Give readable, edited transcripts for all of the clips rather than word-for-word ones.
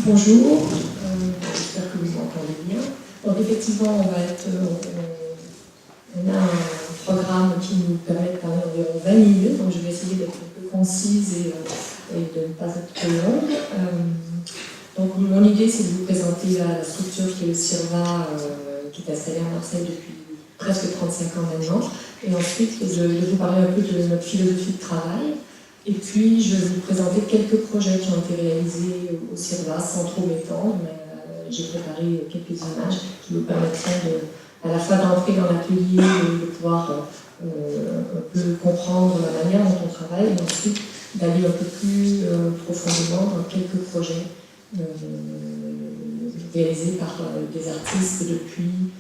Bonjour, j'espère que vous m'entendez bien. Donc effectivement, on a un programme qui nous permet de parler environ 20 minutes, donc je vais essayer d'être un peu concise et de ne pas être trop longue. Donc mon idée, c'est de vous présenter la structure qui est le CIRVA, qui est installée à Marseille depuis presque 35 ans maintenant, et ensuite de vous parler un peu de notre philosophie de travail. Et puis, je vais vous présenter quelques projets qui ont été réalisés au CIRVA, sans trop m'étendre, mais j'ai préparé quelques images qui vous permettraient à la fois d'entrer dans l'atelier et de pouvoir un peu comprendre la manière dont on travaille, et ensuite d'aller un peu plus profondément dans quelques projets réalisés par des artistes depuis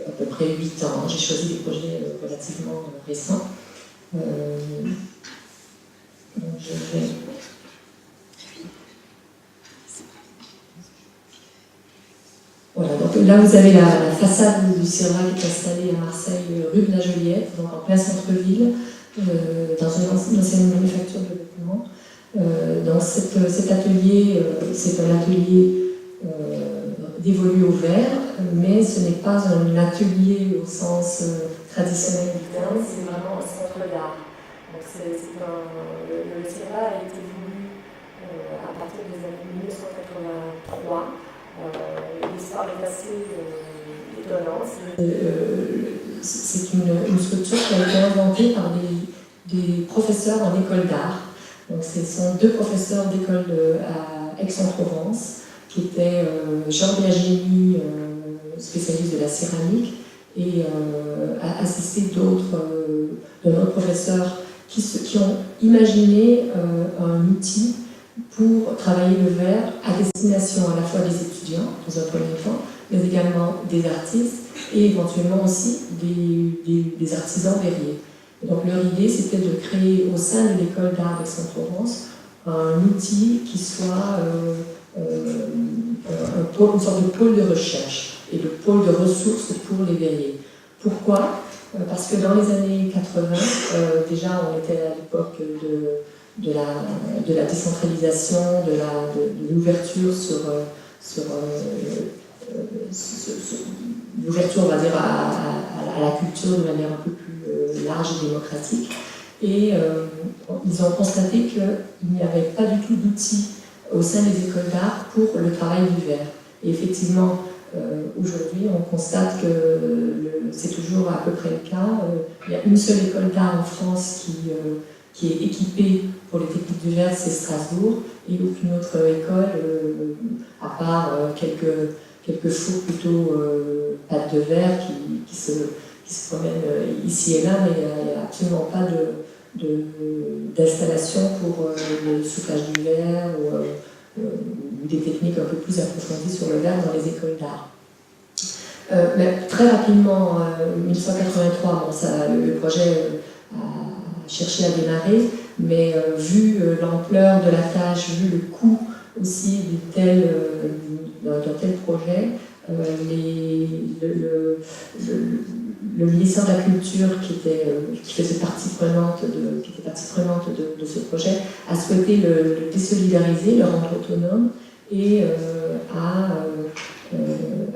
à peu près 8 ans. J'ai choisi des projets relativement récents. Donc je vais... Voilà, donc là vous avez la façade du CIRVA qui est installée à Marseille, rue de la Joliette, donc en plein centre-ville, dans une ancienne manufacture de vêtements. Donc cet atelier, c'est un atelier dévolu au verre, mais ce n'est pas un atelier au sens traditionnel du terme, c'est vraiment un centre d'art. Donc le CIRVA a été voulu à partir des années 1983. L'histoire est assez étonnante. C'est une structure qui a été inventée par des professeurs en école d'art. Donc ce sont 2 professeurs d'école à Aix-en-Provence, qui étaient Jean Biagini, spécialiste de la céramique, et assisté d'autres professeurs qui ont imaginé un outil pour travailler le verre à destination à la fois des étudiants, dans un premier temps, mais également des artistes et éventuellement aussi des artisans verriers. Et donc leur idée, c'était de créer au sein de l'école d'art d'Aix-en-Provence un outil qui soit une sorte de pôle de recherche et de pôle de ressources pour les verriers. Pourquoi ? Parce que dans les années 80, déjà on était à l'époque de la décentralisation, de l'ouverture sur l'ouverture, on va dire, à la culture de manière un peu plus large et démocratique. Et ils ont constaté qu'il n'y avait pas du tout d'outils au sein des écoles d'art pour le travail du verre. Et effectivement, aujourd'hui, on constate que c'est toujours à peu près le cas. Il y a une seule école d'art en France qui est équipée pour les techniques du verre, c'est Strasbourg, et aucune autre école, à part quelques fours plutôt pâte de verre qui se promènent ici et là, mais il n'y a absolument pas d'installation pour le soufflage du verre ou des techniques un peu plus approfondies sur le verre dans les écoles d'art. Mais très rapidement, en 1983, le projet a cherché à démarrer, mais vu l'ampleur de la tâche, vu le coût aussi d'un tel projet, le ministère de la Culture, qui faisait partie prenante de ce projet, a souhaité le désolidariser, le rendre autonome, et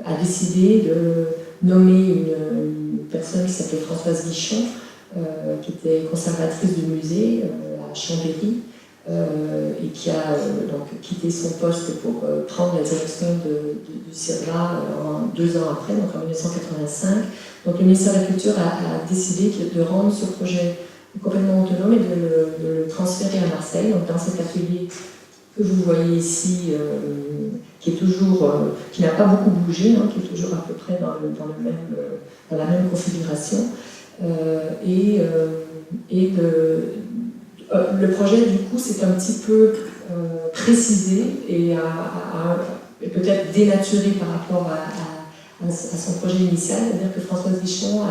a décidé de nommer une personne qui s'appelait Françoise Guichon, qui était conservatrice du musée à Chambéry, et qui a donc quitté son poste pour prendre la direction du CIRVA 2 ans après, donc en 1985. Donc le ministère de la Culture a décidé de rendre ce projet complètement autonome et de le transférer à Marseille, donc dans cet atelier que vous voyez ici, qui n'a pas beaucoup bougé, qui est toujours à peu près dans la même configuration. Le projet, du coup, s'est un petit peu précisé et peut-être dénaturé par rapport à son projet initial, c'est-à-dire que Françoise Guichon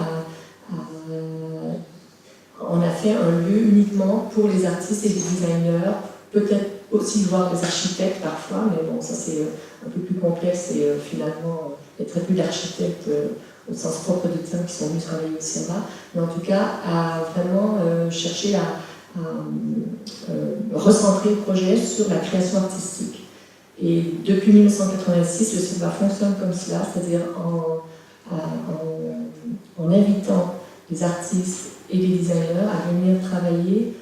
en a fait un lieu uniquement pour les artistes et les designers, peut-être aussi voir des architectes parfois, mais bon, ça c'est un peu plus complexe et finalement, il y a très peu d'architectes au sens propre du terme qui sont venus travailler au CIRVA, mais en tout cas, à vraiment chercher à recentrer le projet sur la création artistique. Et depuis 1986, le CIRVA fonctionne comme cela, c'est-à-dire en invitant les artistes et les designers à venir travailler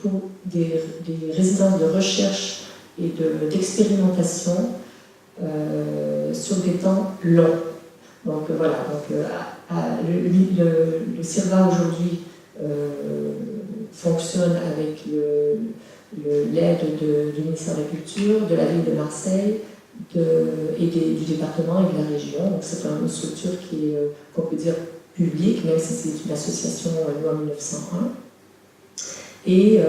pour des résidences de recherche et d'expérimentation sur des temps longs. Donc voilà, le CIRVA aujourd'hui fonctionne avec l'aide du ministère de la Culture, de la ville de Marseille du département et de la région. Donc c'est une structure qui est, qu'on peut dire, publique, même si c'est une association loi 1901. Et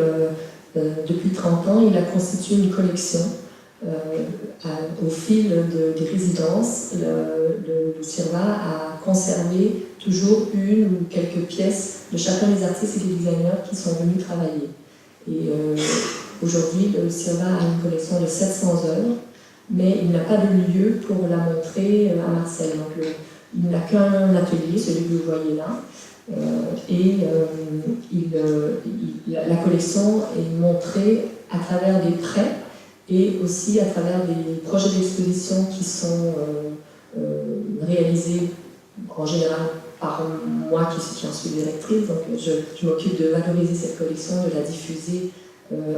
depuis 30 ans, il a constitué une collection. Au fil des résidences, le CIRVA a conservé toujours une ou quelques pièces de chacun des artistes et des designers qui sont venus travailler. Et aujourd'hui, le CIRVA a une collection de 700 œuvres, mais il n'a pas de lieu pour la montrer à Marseille. Donc, il n'a qu'un atelier, celui que vous voyez là, la collection est montrée à travers des prêts et aussi à travers des projets d'exposition qui sont réalisés en général par moi qui en suis directrice. Donc je m'occupe de valoriser cette collection, de la diffuser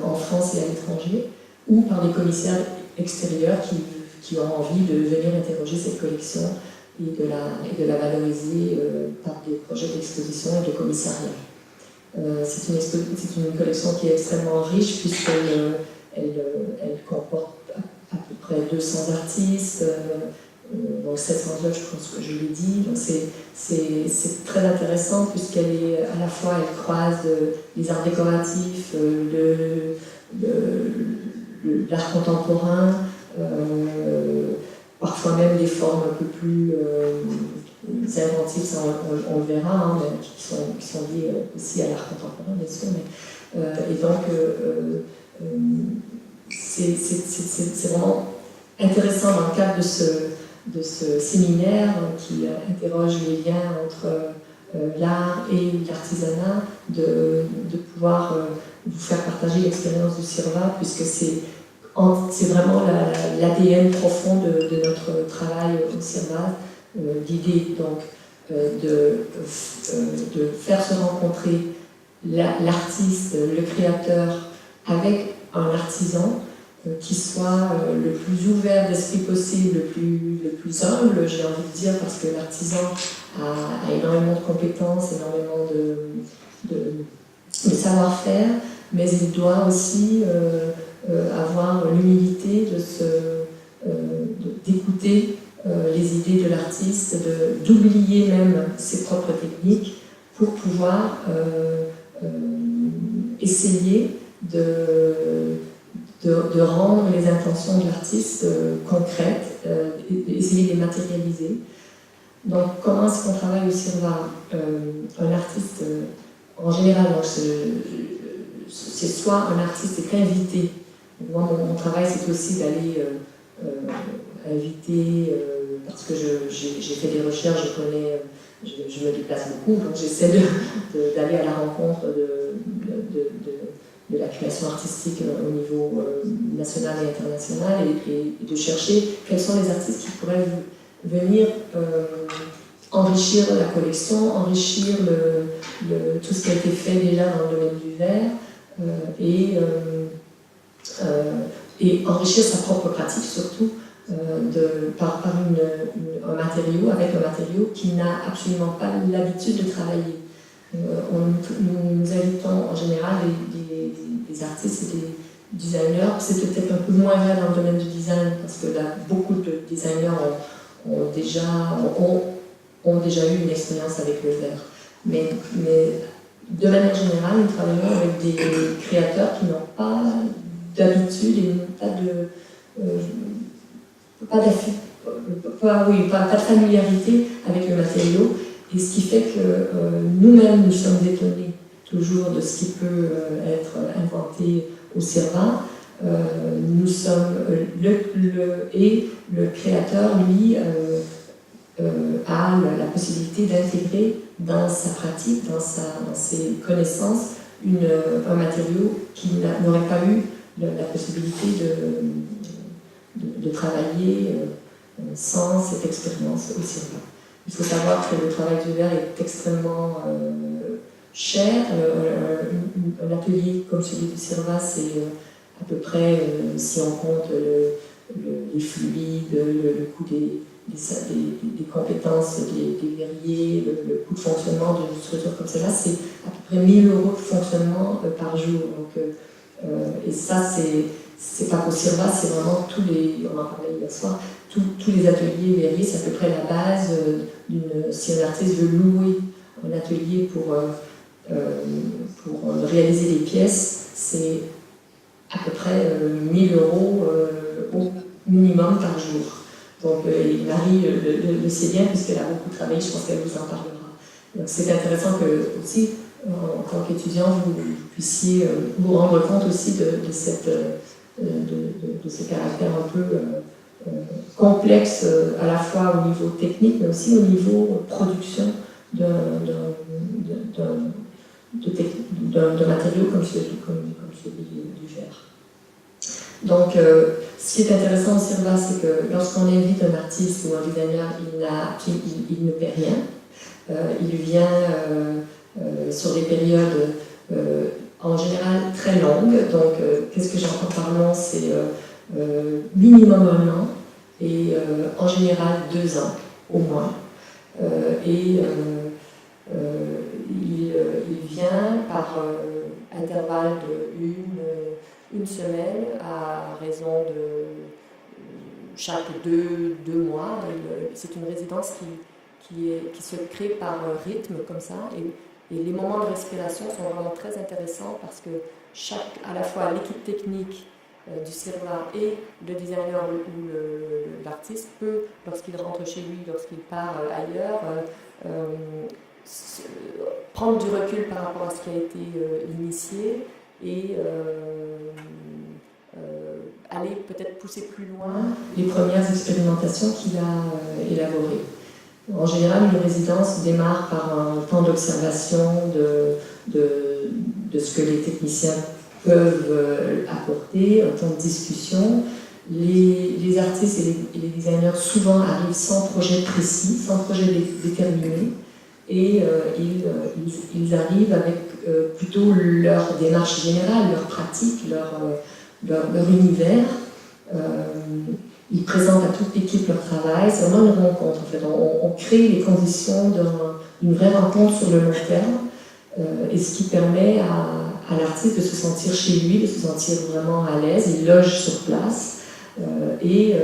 en France et à l'étranger, ou par des commissaires extérieurs qui ont envie de venir interroger cette collection et de la valoriser par des projets d'exposition et de commissariat. C'est une collection qui est extrêmement riche puisqu'elle elle comporte à peu près 200 artistes, donc 700 œuvres, je pense que je l'ai dit. Donc c'est très intéressant puisqu'elle est à la fois, elle croise les arts décoratifs, l'art contemporain, parfois même des formes un peu plus inventives, ça on le verra, hein, mais qui sont liées aussi à l'art contemporain, bien sûr. Et donc, c'est vraiment intéressant dans le cadre de ce séminaire qui interroge les liens entre l'art et l'artisanat, de pouvoir vous faire partager l'expérience du CIRVA, puisque c'est vraiment l'ADN profond de notre travail au CIRVA. L'idée donc de faire se rencontrer l'artiste, le créateur, avec un artisan qui soit le plus ouvert d'esprit possible, le plus humble, j'ai envie de dire, parce que l'artisan a énormément de compétences, énormément de savoir-faire, mais il doit aussi avoir l'humilité d'écouter les idées de l'artiste, d'oublier même ses propres techniques pour pouvoir essayer de rendre les intentions de l'artiste concrètes, essayer de les matérialiser. Donc, comment est-ce qu'on travaille au CIRVA? Un artiste, en général, c'est soit un artiste est invité. Moi, mon travail, c'est aussi d'aller inviter, parce que j'ai fait des recherches, je me déplace beaucoup, donc j'essaie d'aller à la rencontre de la création artistique au niveau national et international et de chercher quels sont les artistes qui pourraient venir enrichir la collection, enrichir tout ce qui a été fait déjà dans le domaine du verre et enrichir sa propre pratique surtout par un matériau qui n'a absolument pas l'habitude de travailler. Nous invitons en général des artistes et des designers. C'est peut-être un peu moins vrai dans le domaine du design parce que là, beaucoup de designers ont déjà eu une expérience avec le verre. Mais de manière générale, nous travaillons avec des créateurs qui n'ont pas d'habitude et pas de familiarité avec le matériau. Et ce qui fait que nous-mêmes, nous sommes étonnés toujours de ce qui peut être inventé au CIRVA. Nous sommes le créateur, lui, a la possibilité d'intégrer dans sa pratique, dans ses connaissances, un matériau qui n'aurait pas eu la possibilité de travailler sans cette expérience au CIRVA. Il faut savoir que le travail du verre est extrêmement cher. Un atelier comme celui du CIRVA, c'est à peu près, si on compte les fluides, le coût des compétences des verriers, le coût de fonctionnement d'une structure comme celle-là, c'est à peu près 1 000 € de fonctionnement par jour. Donc, et ça, c'est pas qu'au CIRVA, c'est vraiment on en parlait hier soir, tous les ateliers verriers, c'est à peu près la base si un artiste veut louer un atelier pour réaliser les pièces, c'est à peu près 1 000 € au minimum par jour. Donc Marie le sait bien, puisqu'elle a beaucoup travaillé, je pense qu'elle vous en parlera. Donc c'est intéressant que aussi, en tant qu'étudiant, vous puissiez vous rendre compte aussi de ce caractère un peu complexe, à la fois au niveau technique, mais aussi au niveau production d'un matériau comme celui du verre. Donc, ce qui est intéressant au CIRVA, c'est que lorsqu'on invite un artiste ou un designer, il ne paie rien. Il vient sur des périodes en général très longues. Donc, qu'est-ce que j'entends par long? C'est minimum 1 an et en général 2 ans au moins. Il vient par intervalle de une semaine à raison de chaque 2 mois. C'est une résidence qui se crée par rythme comme ça. Et les moments de respiration sont vraiment très intéressants parce que à la fois l'équipe technique du CIRVA et le designer ou l'artiste peut, lorsqu'il rentre chez lui, lorsqu'il part ailleurs, prendre du recul par rapport à ce qui a été initié et aller peut-être pousser plus loin les premières expérimentations qu'il a élaborées. En général, une résidence démarre par un temps d'observation de ce que les techniciens peuvent apporter, un temps de discussion. Les artistes et les designers souvent arrivent sans projet précis, sans projet déterminé, et ils arrivent avec plutôt leur démarche générale, leur pratique, leur univers. Ils présentent à toute l'équipe leur travail, c'est vraiment une rencontre en fait. On crée les conditions d'une vraie rencontre sur le long terme, et ce qui permet à l'artiste de se sentir chez lui, de se sentir vraiment à l'aise. Il loge sur place, et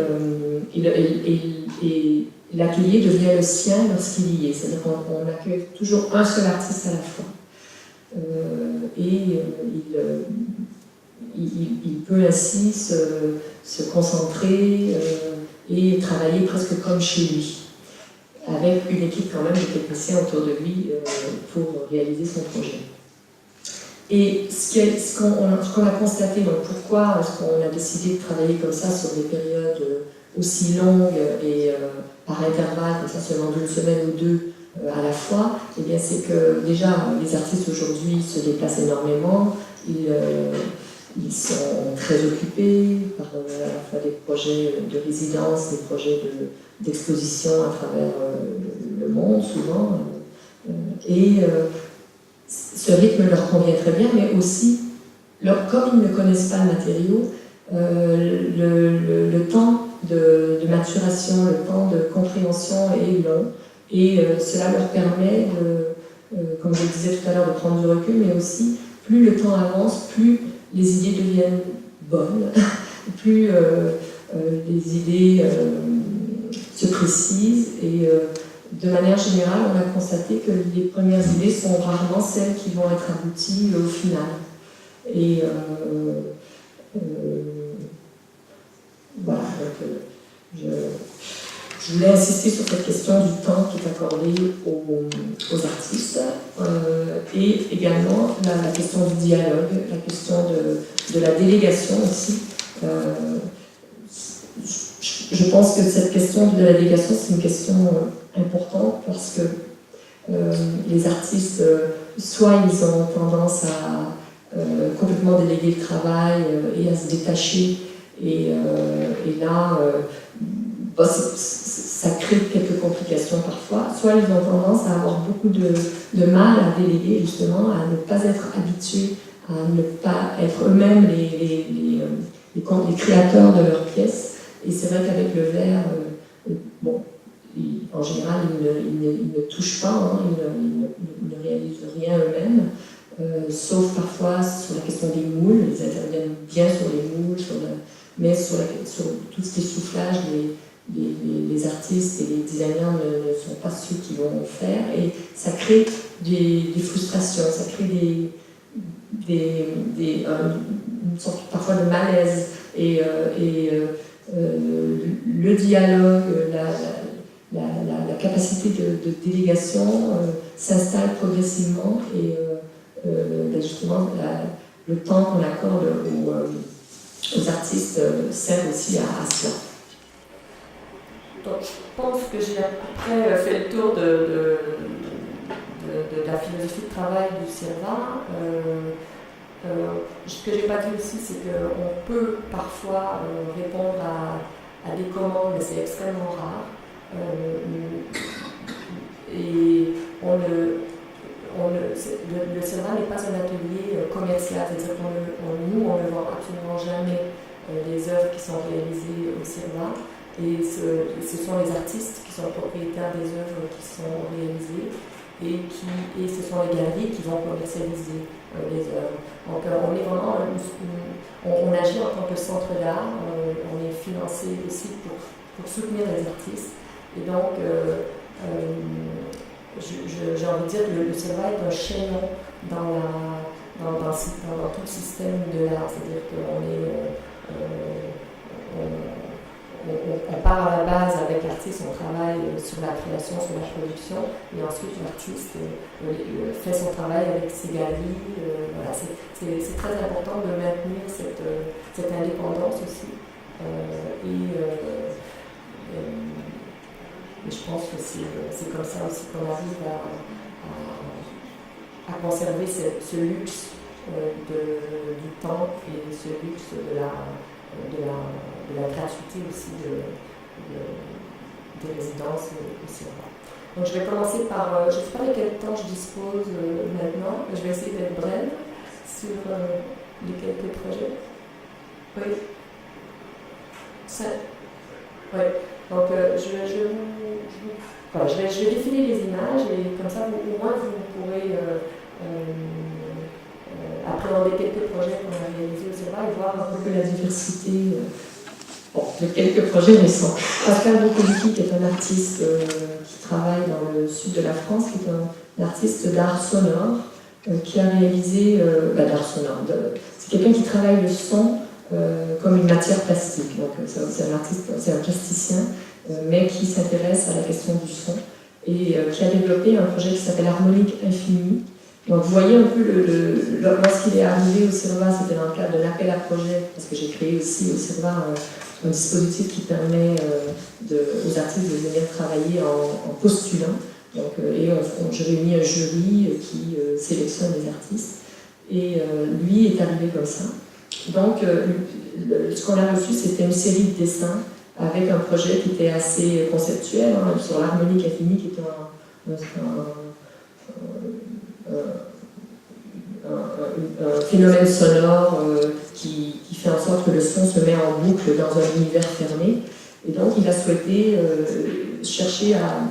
l'atelier devient le sien lorsqu'il y est. C'est-à-dire qu'on accueille toujours un seul artiste à la fois. Il peut ainsi se concentrer et travailler presque comme chez lui, avec une équipe quand même de techniciens autour de lui pour réaliser son projet. Et ce qu'on a constaté, donc pourquoi est-ce qu'on a décidé de travailler comme ça sur des périodes aussi longues et par intervalle, comme ça seulement d'une semaine ou 2 à la fois, eh bien c'est que déjà les artistes aujourd'hui se déplacent énormément, ils sont très occupés par à la fois des projets de résidence, des projets d'exposition à travers le monde souvent. Ce rythme leur convient très bien, mais aussi, comme ils ne connaissent pas le matériau, le temps de maturation, le temps de compréhension est long, et cela leur permet, comme je le disais tout à l'heure, de prendre du recul, mais aussi, plus le temps avance, plus les idées deviennent bonnes, plus les idées se précisent, et de manière générale, on a constaté que les premières idées sont rarement celles qui vont être abouties au final. Et voilà, donc, je voulais insister sur cette question du temps qui est accordé aux artistes, et également la question du dialogue, la question de la délégation aussi. Je pense que cette question de la délégation, c'est une question importante parce que Les artistes, soit ils ont tendance à complètement déléguer le travail et à se détacher, et là, ça crée quelques complications parfois, soit ils ont tendance à avoir beaucoup de mal à déléguer, justement, à ne pas être habitués, à ne pas être eux-mêmes les créateurs de leurs pièces. Et c'est vrai qu'avec le verre, bon, en général, ils ne touchent pas, hein, ils ne réalisent rien eux-mêmes, sauf parfois sur la question des moules. Ils interviennent bien sur les moules, mais sur tout ce qui est soufflage, les artistes et les designers ne sont pas ceux qui vont faire, et ça crée des frustrations, ça crée une sorte parfois de malaise, et le dialogue, la capacité de délégation s'installe progressivement, et justement le temps qu'on accorde aux artistes sert aussi à cela. Donc, je pense que j'ai après fait le tour de la philosophie de travail du CIRVA. Ce que je n'ai pas dit aussi, c'est qu'on peut parfois répondre à des commandes, mais c'est extrêmement rare. Et le CIRVA n'est pas un atelier commercial, c'est-à-dire nous, on ne vend absolument jamais les œuvres qui sont réalisées au CIRVA. Et ce sont les artistes qui sont propriétaires des œuvres qui sont réalisées, et ce sont les galeries qui vont commercialiser les œuvres. Donc on est vraiment, on agit en tant que centre d'art, on est financé aussi pour soutenir les artistes. Et donc j'ai envie de dire que le CIRVA est un chaînon dans tout le système de l'art, c'est-à-dire qu'on on part à la base avec l'artiste, on travaille sur la création, sur la production, et ensuite l'artiste fait son travail avec ses galeries. Voilà, c'est très important de maintenir cette indépendance aussi. Et je pense que c'est comme ça aussi qu'on arrive à conserver ce luxe du temps, et ce luxe de la gratuité aussi des résidences au CIRVA. Donc je vais commencer par, je ne sais pas de quel temps je dispose maintenant, je vais essayer d'être brève sur les quelques projets. Oui. Oui. Donc je vais défiler les images, et comme ça au moins vous pourrez appréhender quelques projets qu'on a réalisés au CIRVA et voir un peu la diversité de quelques projets récents. Pascal Boccoliti, qui est un artiste qui travaille dans le sud de la France, qui est un artiste d'art sonore, qui a réalisé d'art sonore. C'est quelqu'un qui travaille le son comme une matière plastique. Donc c'est un artiste, c'est un plasticien, mais qui s'intéresse à la question du son, et qui a développé un projet qui s'appelle Harmonique Infinie. Donc vous voyez un peu, lorsqu'il est arrivé au CIRVA, c'était dans le cadre d'un appel à projet, parce que j'ai créé aussi au CIRVA un dispositif qui permet aux artistes de venir travailler en postulant. Donc, je réunis un jury qui sélectionne les artistes, et lui est arrivé comme ça. Donc ce qu'on a reçu, c'était une série de dessins avec un projet qui était assez conceptuel, hein, sur l'harmonique infinie, qui était un phénomène sonore qui fait en sorte que le son se met en boucle dans un univers fermé. Et donc il a souhaité chercher à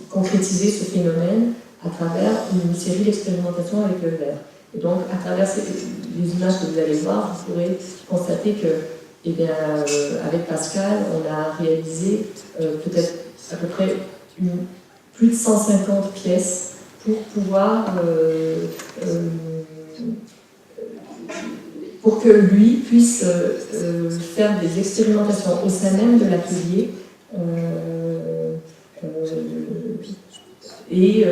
concrétiser ce phénomène à travers une série d'expérimentations avec le verre. Et donc à travers les images que vous allez voir, vous pourrez constater que, eh bien, avec Pascal, on a réalisé peut-être à peu près plus de 150 pièces pour pouvoir, pour que lui puisse faire des expérimentations au sein même de l'atelier, et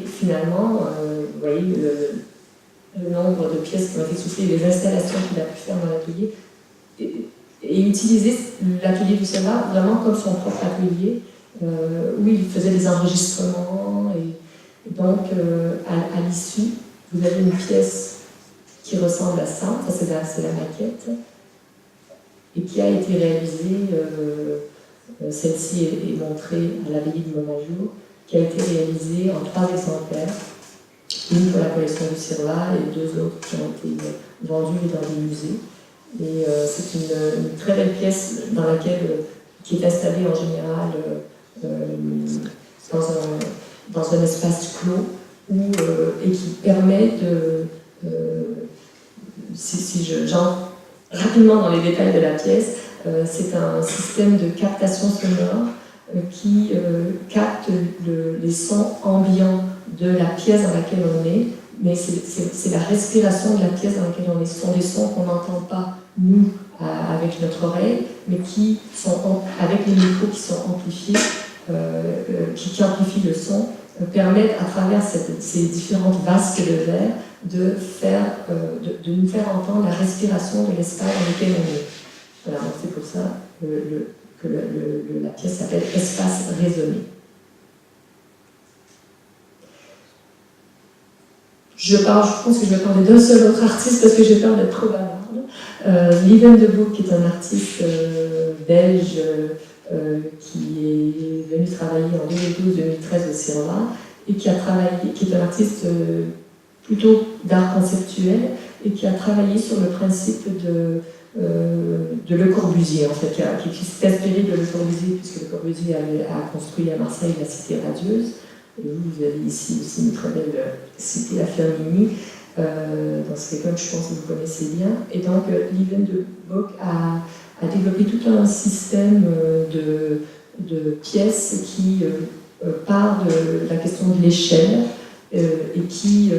finalement, vous voyez le nombre de pièces qui ont été soufflées, les installations qu'il a pu faire dans l'atelier, et utiliser l'atelier du CIRVA vraiment comme son propre atelier. où il faisait des enregistrements. Et donc, à l'issue, vous avez une pièce qui ressemble à ça, c'est la maquette, et qui a été réalisée, celle-ci est montrée à l'abbaye de Montmajour, qui a été réalisée en 3 exemplaires, une pour la collection du Cirva et 2 autres qui ont été vendues dans des musées. Et c'est une très belle pièce qui est installée en général dans un espace clos et qui permet si j'entre rapidement dans les détails de la pièce, c'est un système de captation sonore qui capte les sons ambiants de la pièce dans laquelle on est, mais c'est la respiration de la pièce dans laquelle on est. Ce sont des sons qu'on n'entend pas, nous, avec notre oreille, mais qui sont, avec les micros qui sont amplifiés, qui amplifient le son, permettent à travers ces différentes vasques de verre de nous faire entendre la respiration de l'espace dans lequel on est. Voilà, donc c'est pour ça que la pièce s'appelle Espace résonné. Je pense que je vais parler d'un seul autre artiste parce que j'ai peur d'être trop bavarde. Lieven de Boek, qui est un artiste belge qui est venu travailler en 2012-2013 au Cirva et qui est un artiste plutôt d'art conceptuel et qui a travaillé sur le principe de Le Corbusier, en fait, qui s'est inspiré de Le Corbusier, puisque Le Corbusier a construit à Marseille la cité radieuse. Et vous avez ici aussi une très belle cité, la Firminy, dans cette école, je pense que vous connaissez bien. Et donc, Lieven de Boek a développé tout un système de pièces qui part de la question de l'échelle et qui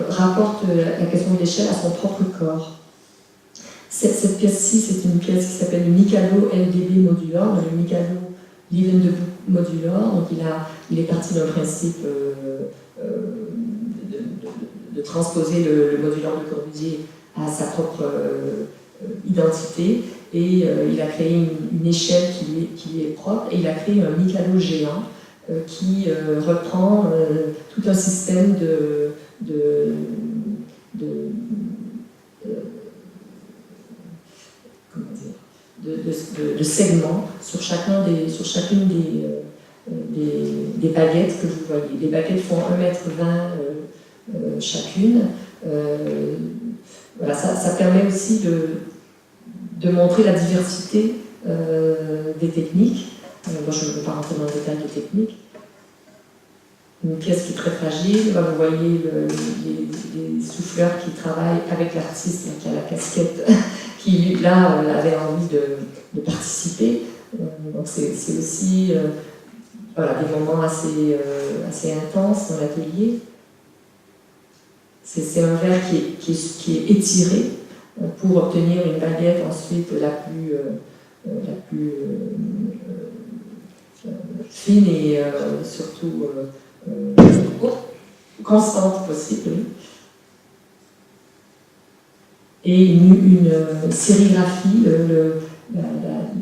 rapporte la question de l'échelle à son propre corps. Cette pièce-ci, c'est une pièce qui s'appelle le Mikado LDB Modulor, le Mikado Lieven de Boek Modulor. Donc il est parti d'un principe de transposer le modulor de Corbusier à sa propre identité, et il a créé une échelle qui lui est propre, et il a créé un Mikado géant qui reprend tout un système de segments sur chacune des baguettes que vous voyez. Les baguettes font 1,20 m chacune. Voilà, ça permet aussi de montrer la diversité des techniques. Moi, je ne veux pas rentrer dans le détail des techniques. Une pièce qui est très fragile. Là, vous voyez les souffleurs qui travaillent avec l'artiste qui a la casquette, qui là avait envie de participer. Donc c'est aussi voilà, des moments assez intenses dans l'atelier. C'est un verre qui est étiré pour obtenir une baguette ensuite la plus fine et surtout constante possible. Oui. Et une sérigraphie,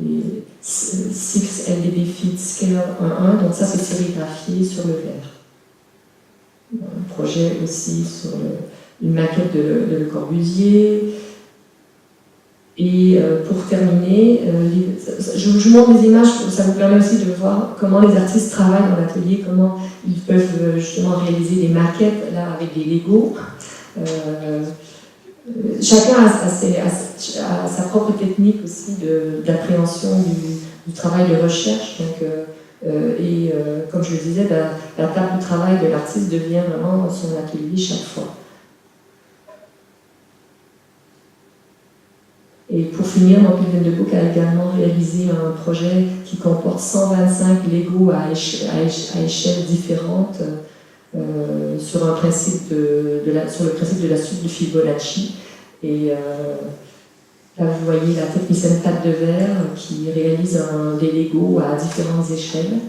les 6 LDB Feet Scale 1.1, donc ça c'est sérigraphié sur le verre. Un projet aussi sur une maquette de Le Corbusier. Et pour terminer, je vous montre des images, ça vous permet aussi de voir comment les artistes travaillent dans l'atelier, comment ils peuvent justement réaliser des maquettes là, avec des Legos. Chacun a sa propre technique aussi d'appréhension du travail de recherche. Donc, comme je le disais, la table de travail de l'artiste devient vraiment son atelier chaque fois. Et pour finir, Lieven de Boek a également réalisé un projet qui comporte 125 Legos à échelles différentes sur le principe de la suite de Fibonacci. Et là, vous voyez la technicienne Pat de Verre qui réalise des Legos à différentes échelles.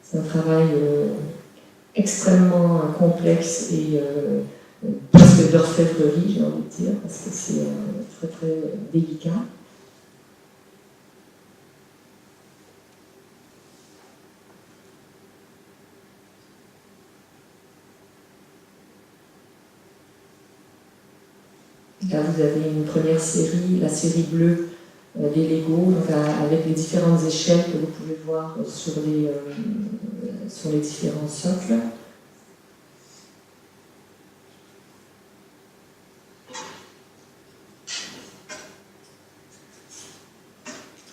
C'est un travail extrêmement complexe et presque d'orfèvrerie, j'ai envie de dire, parce que c'est très très délicat. Là, vous avez une première série, la série bleue des Lego, donc avec les différentes échelles que vous pouvez voir sur les différents socles.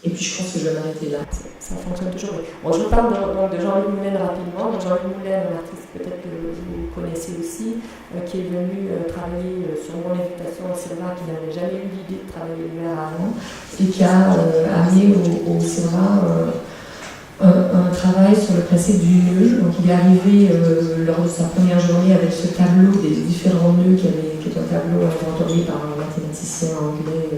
Et puis je pense que je vais m'arrêter là. Ça fonctionne toujours. Bon, je vous parle de Jean-Louis Moulin rapidement. Jean-Louis Moulin, un artiste peut-être que vous connaissez aussi, qui est venu travailler sur mon invitation au CIRVA, qui n'avait jamais eu l'idée de travailler le verre avant, et qui a amené au CIRVA un travail sur le principe du nœud. Donc il est arrivé lors de sa première journée avec ce tableau des différents nœuds qui est un tableau inventorié par un mathématicien anglais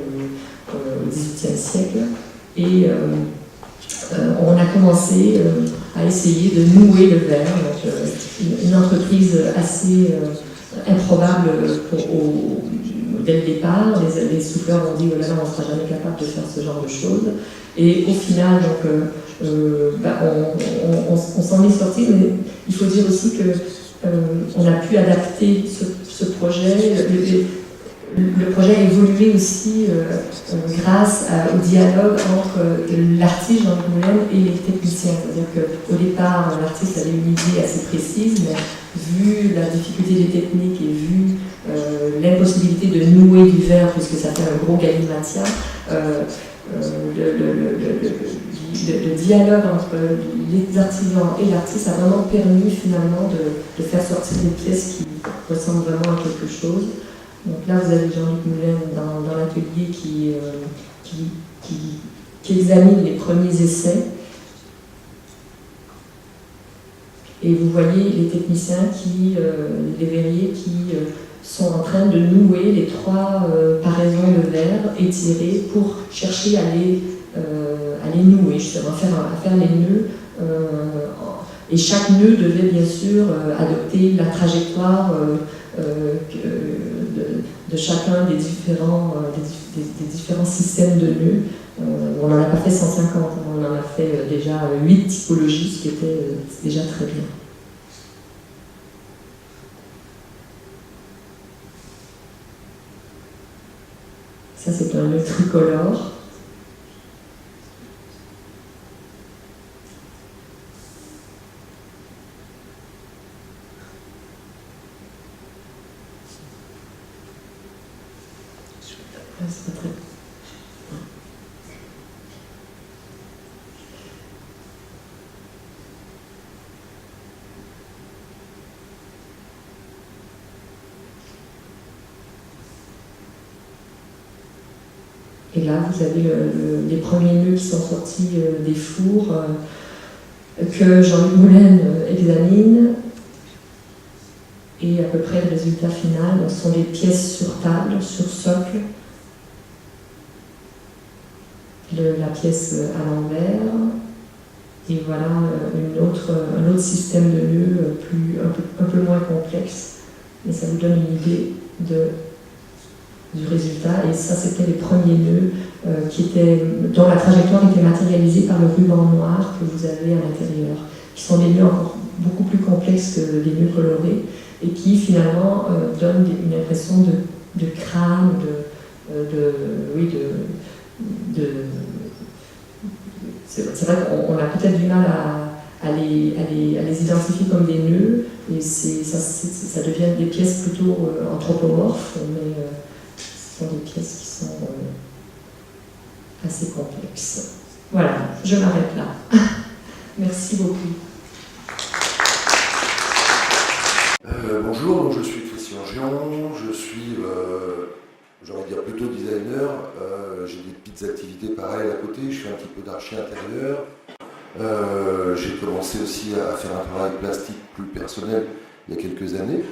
au XVIIIe siècle. Et on a commencé à essayer de nouer le verre, donc une entreprise assez improbable dès le départ. Les souffleurs ont dit oh là là, on ne sera jamais capable de faire ce genre de choses. Et au final, donc, on s'en est sorti, mais il faut dire aussi qu'on a pu adapter ce projet. Le projet a évolué aussi grâce au dialogue entre l'artiste Jean-Louis Moulin et les techniciens. C'est-à-dire qu'au départ, l'artiste avait une idée assez précise, mais vu la difficulté des techniques et vu l'impossibilité de nouer du verre, puisque ça fait un gros galimatia, le dialogue entre les artisans et l'artiste a vraiment permis finalement de faire sortir des pièces qui ressemblent vraiment à quelque chose. Donc là, vous avez Jean-Luc Moulin dans l'atelier qui examine les premiers essais. Et vous voyez les techniciens, les verriers qui sont en train de nouer les 3 paraisons de verre étirées pour chercher à les nouer, justement, à faire les nœuds. Et chaque nœud devait bien sûr adopter la trajectoire de chacun des différents systèmes de nœuds. On n'en a pas fait 150, on en a fait déjà 8 typologies, ce qui était déjà très bien. Ça, c'est un nœud tricolore. C'est pas très... Et là, vous avez les premiers nœuds qui sont sortis des fours que Jean-Luc Moulin examine. Et à peu près le résultat final, ce sont des pièces sur table, sur socle. La pièce à l'envers. Et voilà un autre système de nœuds un peu moins complexe. Mais ça vous donne une idée du résultat. Et ça, c'était les premiers nœuds dont la trajectoire était matérialisée par le ruban noir que vous avez à l'intérieur, qui sont des nœuds encore beaucoup plus complexes que les nœuds colorés et qui finalement donnent une impression de crâne, c'est vrai qu'on a peut-être du mal à les identifier comme des nœuds, et ça devient des pièces plutôt anthropomorphes, mais ce sont des pièces qui sont assez complexes. Voilà, je m'arrête là. Merci beaucoup. Bonjour, donc je suis Christian Gion, je suis, j'aurais dire plutôt designer, j'ai des petites activités pareilles à côté, je fais un petit peu d'archi intérieur. J'ai commencé aussi à faire un travail plastique plus personnel il y a quelques années.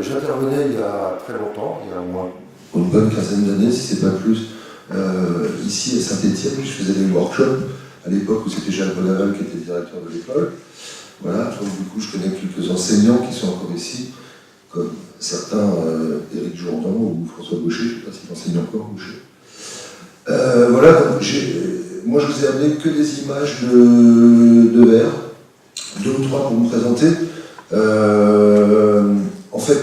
J'intervenais il y a très longtemps, il y a au moins une bonne quinzaine d'années, si c'est pas plus, ici à Saint-Étienne. Je faisais des workshops à l'époque où c'était Jacques Bonaval qui était directeur de l'école. Voilà, donc du coup je connais quelques enseignants qui sont encore ici, comme certains Éric Jourdan ou François Gaucher, je ne sais pas s'il enseigne encore Gaucher. Voilà, donc moi je vous ai amené que des images de verre, 2 ou 3 pour me présenter. En fait,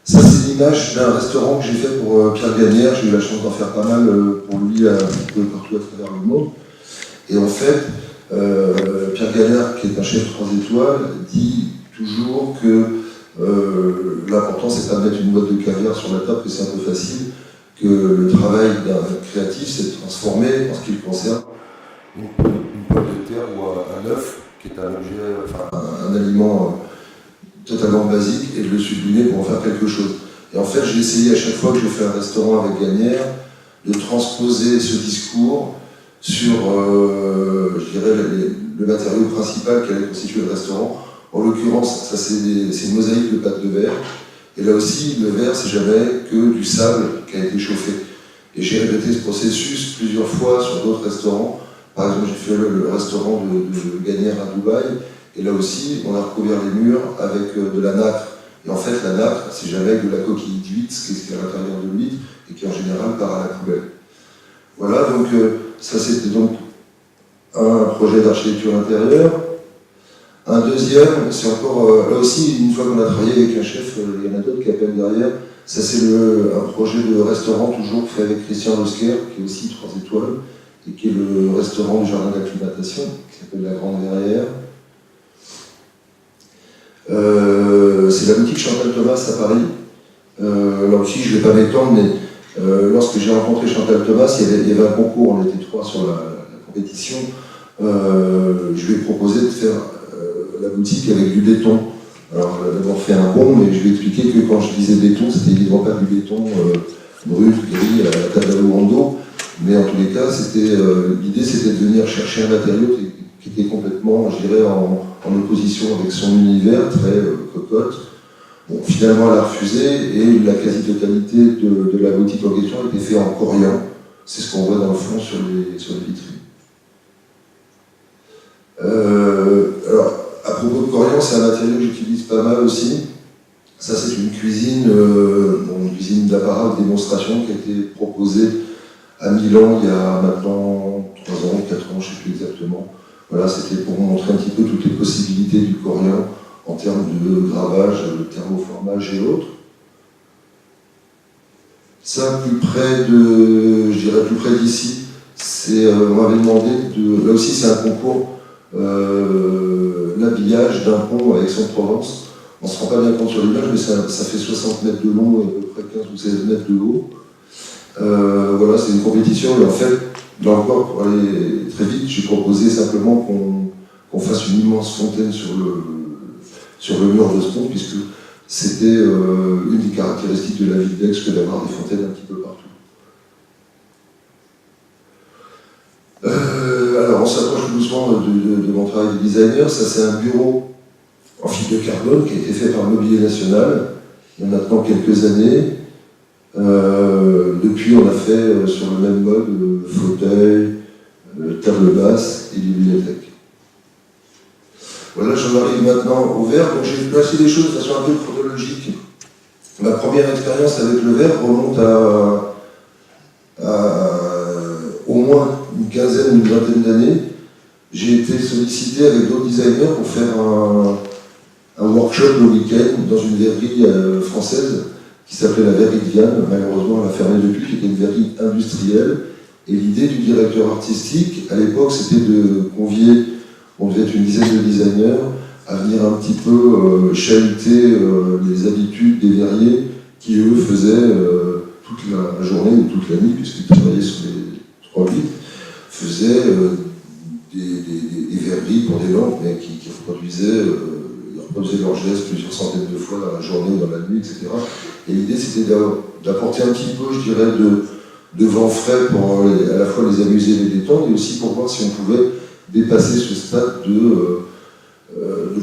ça c'est une image d'un restaurant que j'ai fait pour Pierre Gagnère. J'ai eu la chance d'en faire pas mal pour lui un petit peu partout à travers le monde. Et en fait, Pierre Gagnère, qui est un chef 3 étoiles, dit toujours que l'important c'est pas de mettre une boîte de caviar sur la table, que c'est un peu facile, que le travail d'un créatif c'est de transformer, en ce qui le concerne, une pomme de terre ou un œuf, qui est un objet, enfin un aliment totalement basique, et de le sublimer pour en faire quelque chose. Et en fait, j'ai essayé à chaque fois que je fais un restaurant avec Gagnère de transposer ce discours sur, je dirais, le matériau principal qui allait constituer le restaurant. En l'occurrence, ça c'est une mosaïque de pâte de verre. Et là aussi, le verre, c'est jamais que du sable qui a été chauffé. Et j'ai répété ce processus plusieurs fois sur d'autres restaurants. Par exemple, j'ai fait le restaurant de Gagnère à Dubaï. Et là aussi, on a recouvert les murs avec de la nacre. Et en fait, la nacre, c'est jamais de la coquille d'huître, ce qui est à l'intérieur de l'huître, et qui en général part à la poubelle. Voilà, donc ça c'était donc un projet d'architecture intérieure. Un deuxième, c'est encore, là aussi, une fois qu'on a travaillé avec un chef, il y en a d'autres qui appellent derrière, ça c'est un projet de restaurant toujours fait avec Christian Losker, qui est aussi 3 étoiles, et qui est le restaurant du jardin d'acclimatation, qui s'appelle La Grande Verrière. C'est la boutique Chantal Thomas à Paris. Là aussi, je ne vais pas m'étendre, mais lorsque j'ai rencontré Chantal Thomas, il y avait un concours, on était 3 sur la compétition. Je lui ai proposé de faire la boutique avec du béton. Alors, d'abord fait un bond, mais je lui ai expliqué que quand je disais béton, c'était évidemment pas du béton brut, gris, à la table à Rouando. Mais en tous les cas, l'idée c'était de venir chercher un matériau qui était complètement, je dirais, en opposition avec son univers, très cocotte. Bon, finalement, elle a refusé et la quasi-totalité de la boutique en question a été faite en corian. C'est ce qu'on voit dans le fond sur les vitrines. Alors, à propos de corian, c'est un matériau que j'utilise pas mal aussi. Ça, c'est une cuisine d'apparat de démonstration qui a été proposée à Milan il y a maintenant 3 ans, 4 ans, je ne sais plus exactement. Voilà, c'était pour montrer un petit peu toutes les possibilités du corian en termes de gravage, de thermoformage et autres. Ça, plus près d'ici, on m'avait demandé là aussi c'est un concours, l'habillage d'un pont à Aix-en-Provence. On ne se rend pas bien compte sur l'image, mais ça fait 60 mètres de long et à peu près 15 ou 16 mètres de haut. Voilà, c'est une compétition, et en fait, là encore, pour aller très vite, j'ai proposé simplement qu'on fasse une immense fontaine sur le mur de ce pont, puisque c'était une des caractéristiques de la ville d'Aix que d'avoir des fontaines un petit peu partout. Alors, on s'approche tout doucement de mon travail de designer. Ça, c'est un bureau en fibre de carbone qui a été fait par le Mobilier National il y a maintenant quelques années. Depuis, on a fait sur le même mode fauteuil, table basse et bibliothèque. Voilà, j'en arrive maintenant au verre. Donc j'ai placé les choses de façon un peu chronologique. Ma première expérience avec le verre remonte à au moins une quinzaine, une vingtaine d'années. J'ai été sollicité avec d'autres designers pour faire un workshop le week-end dans une verrerie française qui s'appelait la verrerie de Vienne. Malheureusement, elle a fermé depuis, qui était une verrerie industrielle. Et l'idée du directeur artistique, à l'époque, c'était de convier, on devait être une dizaine de designers, à venir un petit peu chahuter les habitudes des verriers qui, eux, faisaient toute la journée ou toute la nuit, puisqu'ils travaillaient sur les 3 vitres, faisaient des verreries pour des lampes, mais qui reproduisaient leurs gestes plusieurs centaines de fois dans la journée ou dans la nuit, etc. Et l'idée, c'était d'apporter un petit peu, je dirais, de vent frais pour à la fois les amuser et les détendre, et aussi pour voir si on pouvait dépasser ce stade de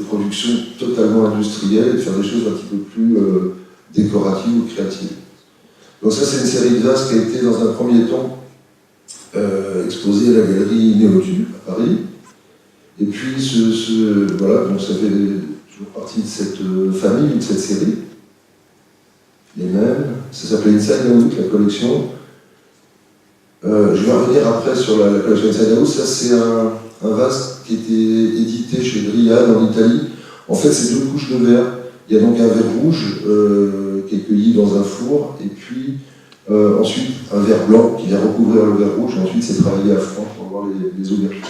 production totalement industrielle et faire des choses un petit peu plus décoratives ou créatives. Donc ça, c'est une série de vases qui a été, dans un premier temps, exposée à la galerie Néotube à Paris. Et puis, voilà, donc ça fait toujours partie de cette famille, de cette série. Les mêmes. Ça s'appelait Inside Out, la collection. Je vais revenir après sur la collection Inside Out. Ça, c'est un vase qui était édité chez Driad en Italie. En fait, c'est 2 couches de verre. Il y a donc un verre rouge qui est cueilli dans un four, et puis ensuite un verre blanc qui vient recouvrir le verre rouge, et ensuite c'est travaillé à froid pour avoir les aubergines.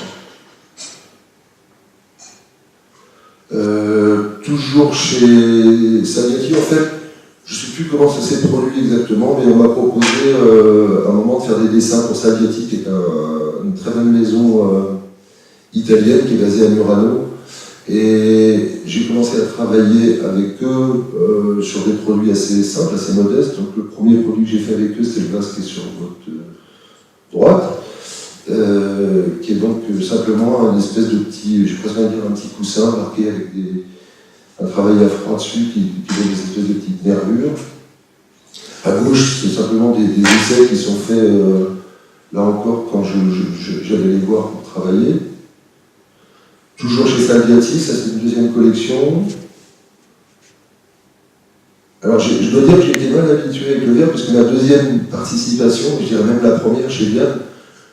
Toujours chez Salviati, en fait, je ne sais plus comment ça s'est produit exactement, mais on m'a proposé à un moment de faire des dessins pour Salviati, qui est une très bonne maison italienne qui est basée à Murano. Et j'ai commencé à travailler avec eux sur des produits assez simples, assez modestes. Donc le premier produit que j'ai fait avec eux, c'est le vase qui est sur votre droite, qui est donc simplement une espèce de petit, je pourrais dire un petit coussin marqué avec un travail à froid dessus qui donne des espèces de petites nervures. À gauche, c'est simplement des essais qui sont faits, là encore, quand j'allais les voir pour travailler. Toujours chez Salviati, ça c'est une deuxième collection. Alors je dois dire que j'ai été mal habitué avec le verre, parce que ma deuxième participation, je dirais même la première chez Vianne,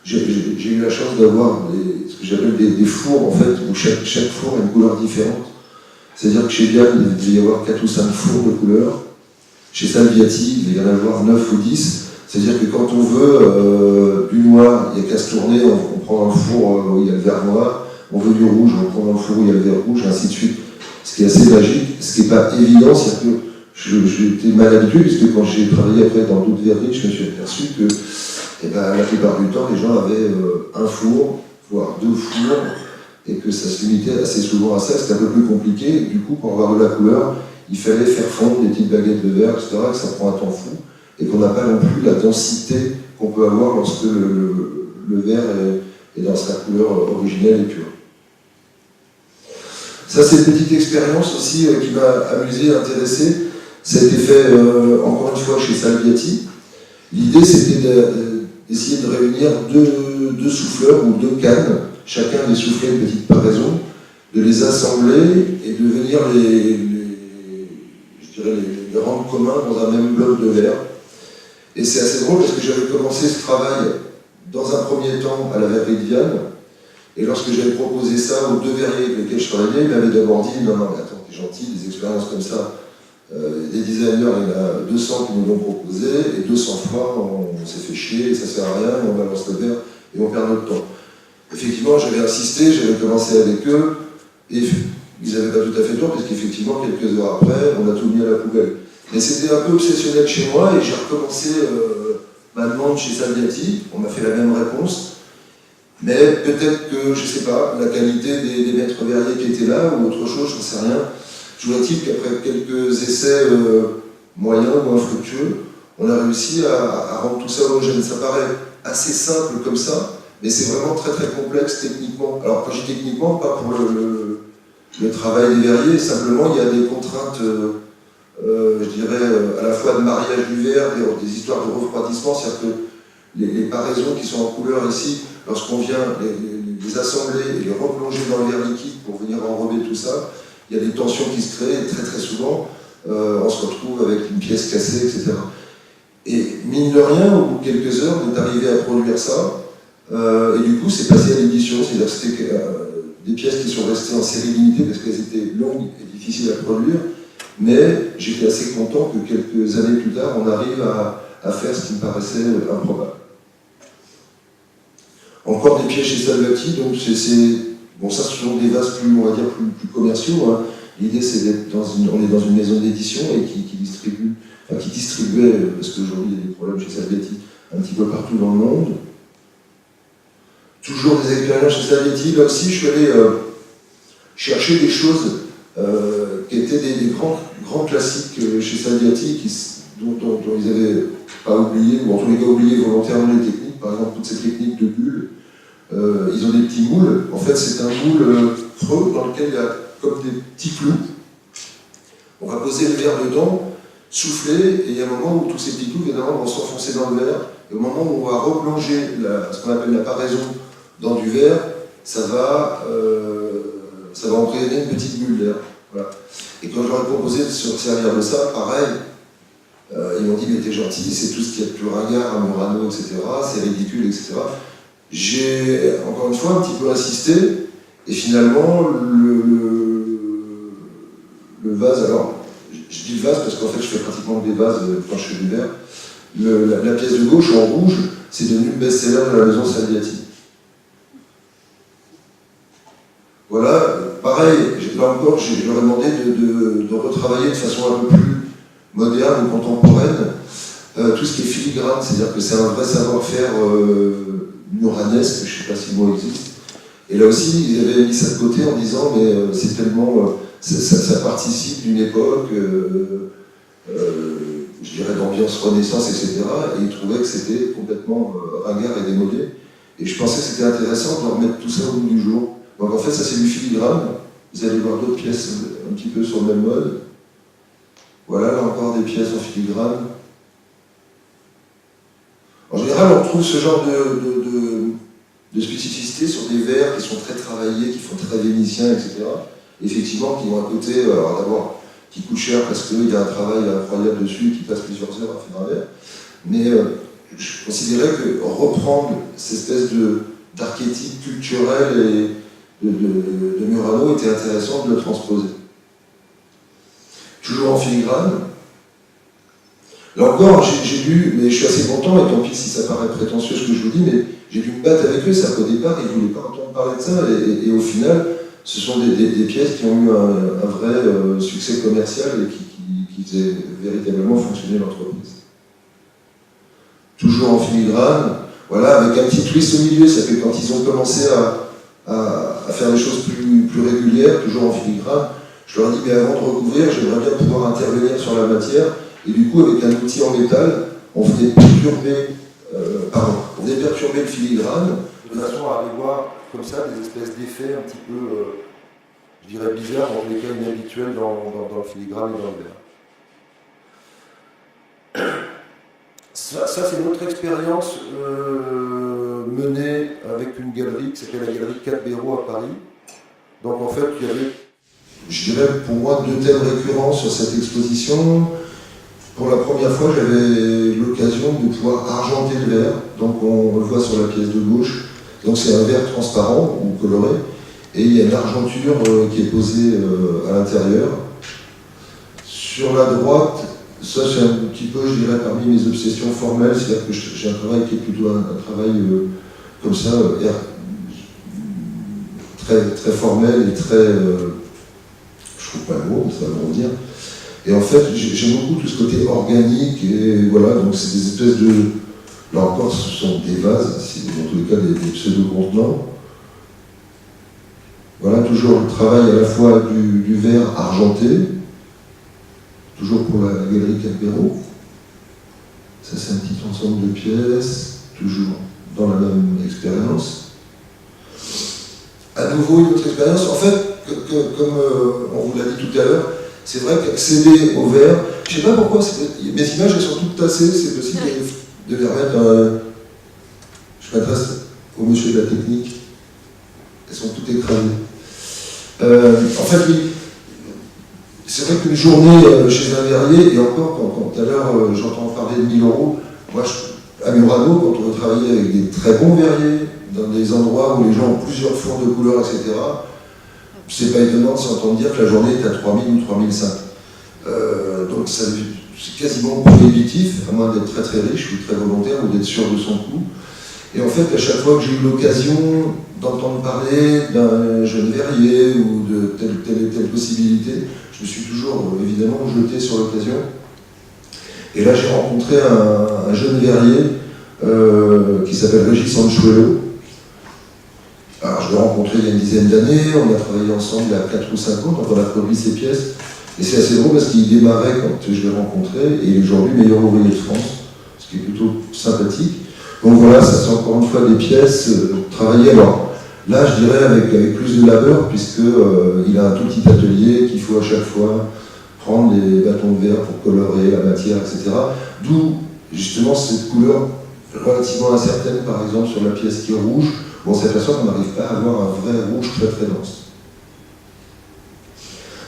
j'ai eu la chance d'avoir ce que j'appelle des fours, en fait, où chaque four a une couleur différente. C'est-à-dire que chez Vianne, il devait y avoir 4 ou 5 fours de couleurs. Chez Salviati, il devait y en avoir 9 ou 10. C'est-à-dire que quand on veut du noir, il n'y a qu'à se tourner, on prend un four où il y a le vert noir. On veut du rouge, on prend un four où il y a le verre rouge, et ainsi de suite. Ce qui est assez magique, ce qui n'est pas évident, c'est que j'étais mal habitué, puisque quand j'ai travaillé après dans d'autres verreries, je me suis aperçu que la plupart du temps, les gens avaient un four, voire 2 fours, et que ça se limitait assez souvent à ça, c'était un peu plus compliqué, et du coup, pour avoir de la couleur, il fallait faire fondre des petites baguettes de verre, etc., que ça prend un temps fou, et qu'on n'a pas non plus la densité qu'on peut avoir lorsque le verre est dans sa couleur originelle et pure. Ça, c'est une petite expérience aussi qui m'a amusé, intéressé. Ça a été fait, encore une fois, chez Salviati. L'idée, c'était d'essayer de réunir deux souffleurs ou 2 cannes, chacun des soufflets une petite paraison, de les assembler et de venir les rendre communs dans un même bloc de verre. Et c'est assez drôle parce que j'avais commencé ce travail dans un premier temps à la verrerie de Vianne. Et lorsque j'avais proposé ça aux 2 verriers avec lesquels je travaillais, ils m'avaient d'abord dit « Non, mais attends, t'es gentil, des expériences comme ça, des designers, il y en a 200 qui nous l'ont proposé, et 200 fois, on s'est fait chier, et ça sert à rien, et on balance le verre, et on perd notre temps. » Effectivement, j'avais insisté, j'avais commencé avec eux, et ils n'avaient pas tout à fait tort, parce qu'effectivement, quelques heures après, on a tout mis à la poubelle. Mais c'était un peu obsessionnel chez moi, et j'ai recommencé ma demande chez Salviati, on m'a fait la même réponse. Mais peut-être que, je ne sais pas, la qualité des maîtres verriers qui étaient là, ou autre chose, je n'en sais rien. Toujours-il qu'après quelques essais moyens ou infructueux, on a réussi à rendre tout ça homogène. Ça paraît assez simple comme ça, mais c'est vraiment très très complexe techniquement. Alors quand je dis techniquement, pas pour le travail des verriers, simplement il y a des contraintes, je dirais, à la fois de mariage du verre, des histoires de refroidissement, c'est-à-dire que les paraisons qui sont en couleur ici, lorsqu'on vient les assembler et les replonger dans le verre liquide pour venir enrober tout ça, il y a des tensions qui se créent et très très souvent on se retrouve avec une pièce cassée, etc. Et mine de rien, au bout de quelques heures, on est arrivé à produire ça et du coup c'est passé à l'édition, c'est-à-dire que c'était des pièces qui sont restées en série limitée parce qu'elles étaient longues et difficiles à produire, mais j'étais assez content que quelques années plus tard, on arrive à faire ce qui me paraissait improbable. Encore des pièces chez Salviati, donc bon, ça ce sont des vases plus, on va dire, plus commerciaux. Hein. L'idée c'est d'être on est dans une maison d'édition et qui distribuait, parce qu'aujourd'hui il y a des problèmes chez Salviati un petit peu partout dans le monde. Toujours des expériences chez Salviati, là aussi je suis allé chercher des choses qui étaient des grands classiques chez Salviati, dont ils n'avaient pas oublié, ou en tous les cas oublié volontairement les techniques, par exemple toutes ces techniques de bulles. Ils ont des petits moules, en fait c'est un moule creux dans lequel il y a comme des petits clous. On va poser le verre dedans, souffler, et il y a un moment où tous ces petits clous évidemment vont s'enfoncer dans le verre, et au moment où on va replonger ce qu'on appelle la paraison dans du verre, ça va entraîner une petite bulle d'air. Voilà. Et quand je leur ai proposé de se servir de ça, pareil, ils m'ont dit mais t'es gentil, c'est tout ce qu'il y a de plus ringard à Murano, etc., c'est ridicule, etc. J'ai encore une fois un petit peu insisté, et finalement le vase, alors je dis le vase parce qu'en fait je fais pratiquement des vases quand je fais du verre. La pièce de gauche en rouge, c'est devenu le best-seller de la maison Salviati. Voilà, pareil, là encore, je leur ai demandé de retravailler de façon un peu plus moderne ou contemporaine tout ce qui est filigrane, c'est-à-dire que c'est un vrai savoir-faire muranesque, je ne sais pas si le mot existe. Et là aussi, ils avaient mis ça de côté en disant mais c'est tellement, ça participe d'une époque, je dirais d'ambiance Renaissance, etc. Et ils trouvaient que c'était complètement ringard et démodé. Et je pensais que c'était intéressant de remettre tout ça au bout du jour. Donc en fait, ça c'est du filigrane. Vous allez voir d'autres pièces un petit peu sur le même mode. Voilà, là encore des pièces en filigrane. En général, on retrouve ce genre de spécificité sur des verres qui sont très travaillés, qui font très vénitiens, etc. Effectivement, qui ont un côté, alors d'abord, qui coûte cher parce qu'il y a un travail incroyable dessus, qui passe plusieurs heures à faire un verre. Mais je considérais que reprendre cette espèce d'archétype culturel et de Murano était intéressant de le transposer. Toujours en filigrane. Là encore, j'ai dû, mais je suis assez content, et tant pis si ça paraît prétentieux ce que je vous dis, mais j'ai dû me battre avec eux, c'est-à-dire qu'au départ, ils ne voulaient pas entendre parler de ça, et au final, ce sont des pièces qui ont eu un vrai succès commercial et qui faisaient véritablement fonctionner l'entreprise. Toujours en filigrane, voilà, avec un petit twist au milieu, ça fait quand ils ont commencé à faire des choses plus régulières, toujours en filigrane, je leur ai dit, mais avant de recouvrir, j'aimerais bien pouvoir intervenir sur la matière, et du coup, avec un outil en métal, on venait perturber le filigrane, de façon à aller voir comme ça des espèces d'effets un petit peu, je dirais bizarres, en tous les cas inhabituels dans le filigrane et dans le verre. Ça c'est notre expérience menée avec une galerie qui s'appelle la galerie 4 Béraud à Paris. Donc en fait, il y avait, je dirais pour moi, 2 thèmes récurrents sur cette exposition. Pour la première fois, j'avais l'occasion de pouvoir argenter le verre. Donc on le voit sur la pièce de gauche. Donc c'est un verre transparent ou coloré. Et il y a une argenture qui est posée à l'intérieur. Sur la droite, ça c'est un petit peu, je dirais, parmi mes obsessions formelles. C'est-à-dire que j'ai un travail qui est plutôt un travail comme ça, très formel et très... je trouve pas le mot, ça va me dire. Et en fait, j'aime beaucoup tout ce côté organique, et voilà, donc c'est des espèces de... Là encore, ce sont des vases, c'est dans tous les cas des pseudo-contenants. Voilà, toujours le travail à la fois du verre argenté, toujours pour la galerie 4 Béraud. Ça, c'est un petit ensemble de pièces, toujours dans la même expérience. À nouveau, une autre expérience. En fait, comme on vous l'a dit tout à l'heure, c'est vrai qu'accéder au verre, je ne sais pas pourquoi, mes images elles sont toutes tassées, c'est possible de les remettre. Je m'adresse au monsieur de la technique, elles sont toutes écrasées. En fait, oui, c'est vrai qu'une journée chez un verrier, et encore, quand tout à l'heure j'entends parler de 1000 €, moi à Murano, quand on veut travailler avec des très bons verriers, dans des endroits où les gens ont plusieurs fours de couleurs, etc., c'est pas étonnant de s'entendre dire que la journée est à 3000 ou 3005. Donc c'est quasiment prohibitif, à moins d'être très très riche ou très volontaire ou d'être sûr de son coût. Et en fait, à chaque fois que j'ai eu l'occasion d'entendre parler d'un jeune verrier ou de telle possibilité, je me suis toujours évidemment jeté sur l'occasion. Et là, j'ai rencontré un jeune verrier qui s'appelle Régis Anchuelo. Alors, je l'ai rencontré il y a une dizaine d'années, on a travaillé ensemble il y a 4 ou 5 ans, donc on a produit ses pièces. Et c'est assez drôle parce qu'il démarrait quand je l'ai rencontré, et il est aujourd'hui meilleur ouvrier de France, ce qui est plutôt sympathique. Donc voilà, ça c'est encore une fois des pièces travaillées. Alors là, je dirais avec plus de labeur, puisqu'il a un tout petit atelier qu'il faut à chaque fois prendre des bâtons de verre pour colorer la matière, etc. D'où justement cette couleur relativement incertaine, par exemple sur la pièce qui est rouge. On s'aperçoit qu'on n'arrive pas à avoir un vrai rouge très très dense.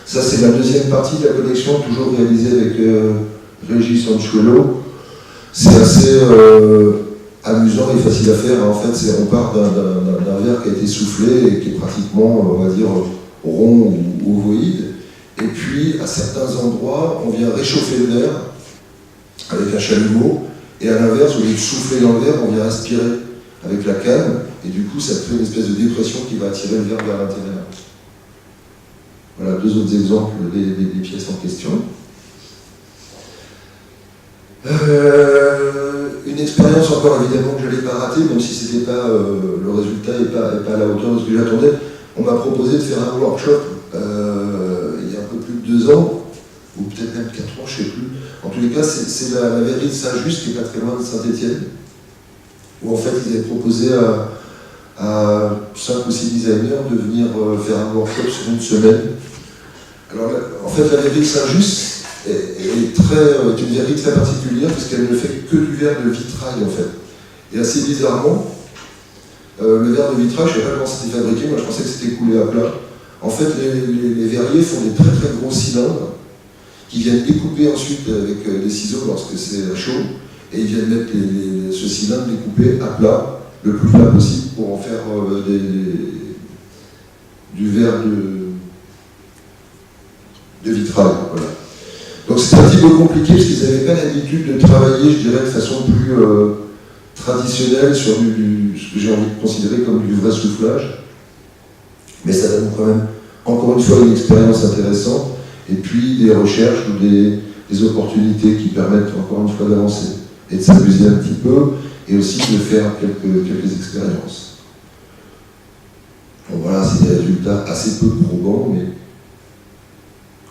Ça, c'est la deuxième partie de la collection, toujours réalisée avec Régis Anchuelo. C'est assez amusant et facile à faire. En fait, on part d'un verre qui a été soufflé et qui est pratiquement, on va dire, rond ou ovoïde. Et puis, à certains endroits, on vient réchauffer le verre avec un chalumeau, et à l'inverse, au lieu de souffler dans le verre, on vient aspirer avec la canne, et du coup, ça crée une espèce de dépression qui va attirer le verre vers l'intérieur. Voilà deux autres exemples des pièces en question. Une expérience encore évidemment que je n'allais pas rater, même si c'était pas, le résultat n'est pas à la hauteur de ce que j'attendais. On m'a proposé de faire un workshop il y a un peu plus de 2 ans, ou peut-être même 4 ans, je ne sais plus. En tous les cas, c'est la verrerie de Saint-Just, qui n'est pas très loin de Saint-Étienne, où en fait ils avaient proposé à 5 ou 6 designers de venir faire un workshop sur une semaine. Alors en fait, la verrerie de Saint-Just est une verrerie très particulière puisqu'elle ne fait que du verre de vitrail en fait. Et assez bizarrement, le verre de vitrail, je ne sais pas comment c'était fabriqué, moi je pensais que c'était coulé à plat. En fait, les verriers font des très très gros cylindres qui viennent découper ensuite avec des ciseaux lorsque c'est chaud, et ils viennent mettre ce cylindre découpé à plat, le plus plat possible, pour en faire du verre de vitrail. Voilà. Donc c'était un petit peu compliqué parce qu'ils n'avaient pas l'habitude de travailler, je dirais, de façon plus traditionnelle sur ce que j'ai envie de considérer comme du vrai soufflage. Mais ça donne quand même, encore une fois, une expérience intéressante et puis des recherches ou des opportunités qui permettent encore une fois d'avancer et de s'amuser un petit peu et aussi de faire quelques expériences. Bon voilà, c'est des résultats assez peu probants, mais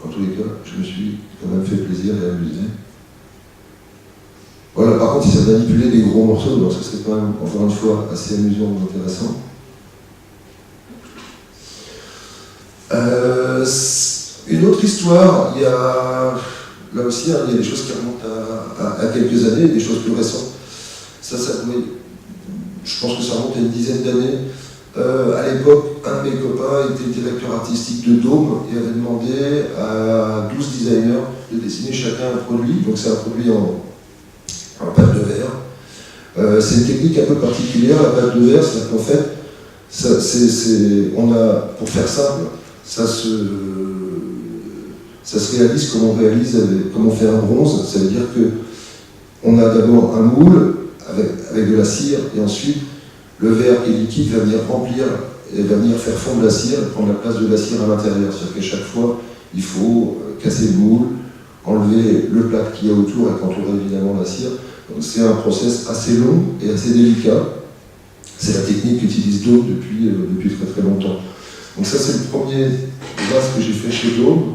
en tous les cas, je me suis quand même fait plaisir et amusé. Voilà, par contre, si ça manipulait des gros morceaux, donc ça serait quand même, encore une fois, assez amusant ou intéressant. Une autre histoire, il y a, là aussi, il y a des choses qui remontent à quelques années, des choses plus récentes. Ça pouvait, je pense que ça remonte à une dizaine d'années. À l'époque, un de mes copains était directeur artistique de Dôme et avait demandé à 12 designers de dessiner chacun un produit. Donc c'est un produit en pâte de verre. C'est une technique un peu particulière, la pâte de verre, c'est-à-dire qu'en fait, pour faire simple, ça se réalise comme on fait un bronze. Ça veut dire qu'on a d'abord un moule avec de la cire et ensuite le verre qui est liquide va venir remplir et va venir faire fondre la cire et prendre la place de la cire à l'intérieur. C'est-à-dire qu'à chaque fois, il faut casser le moule, enlever le plâtre qu'il y a autour et qu'entourer évidemment la cire. Donc c'est un process assez long et assez délicat. C'est la technique qu'utilise Dôme depuis très très longtemps. Donc ça c'est le premier vase que j'ai fait chez Dôme.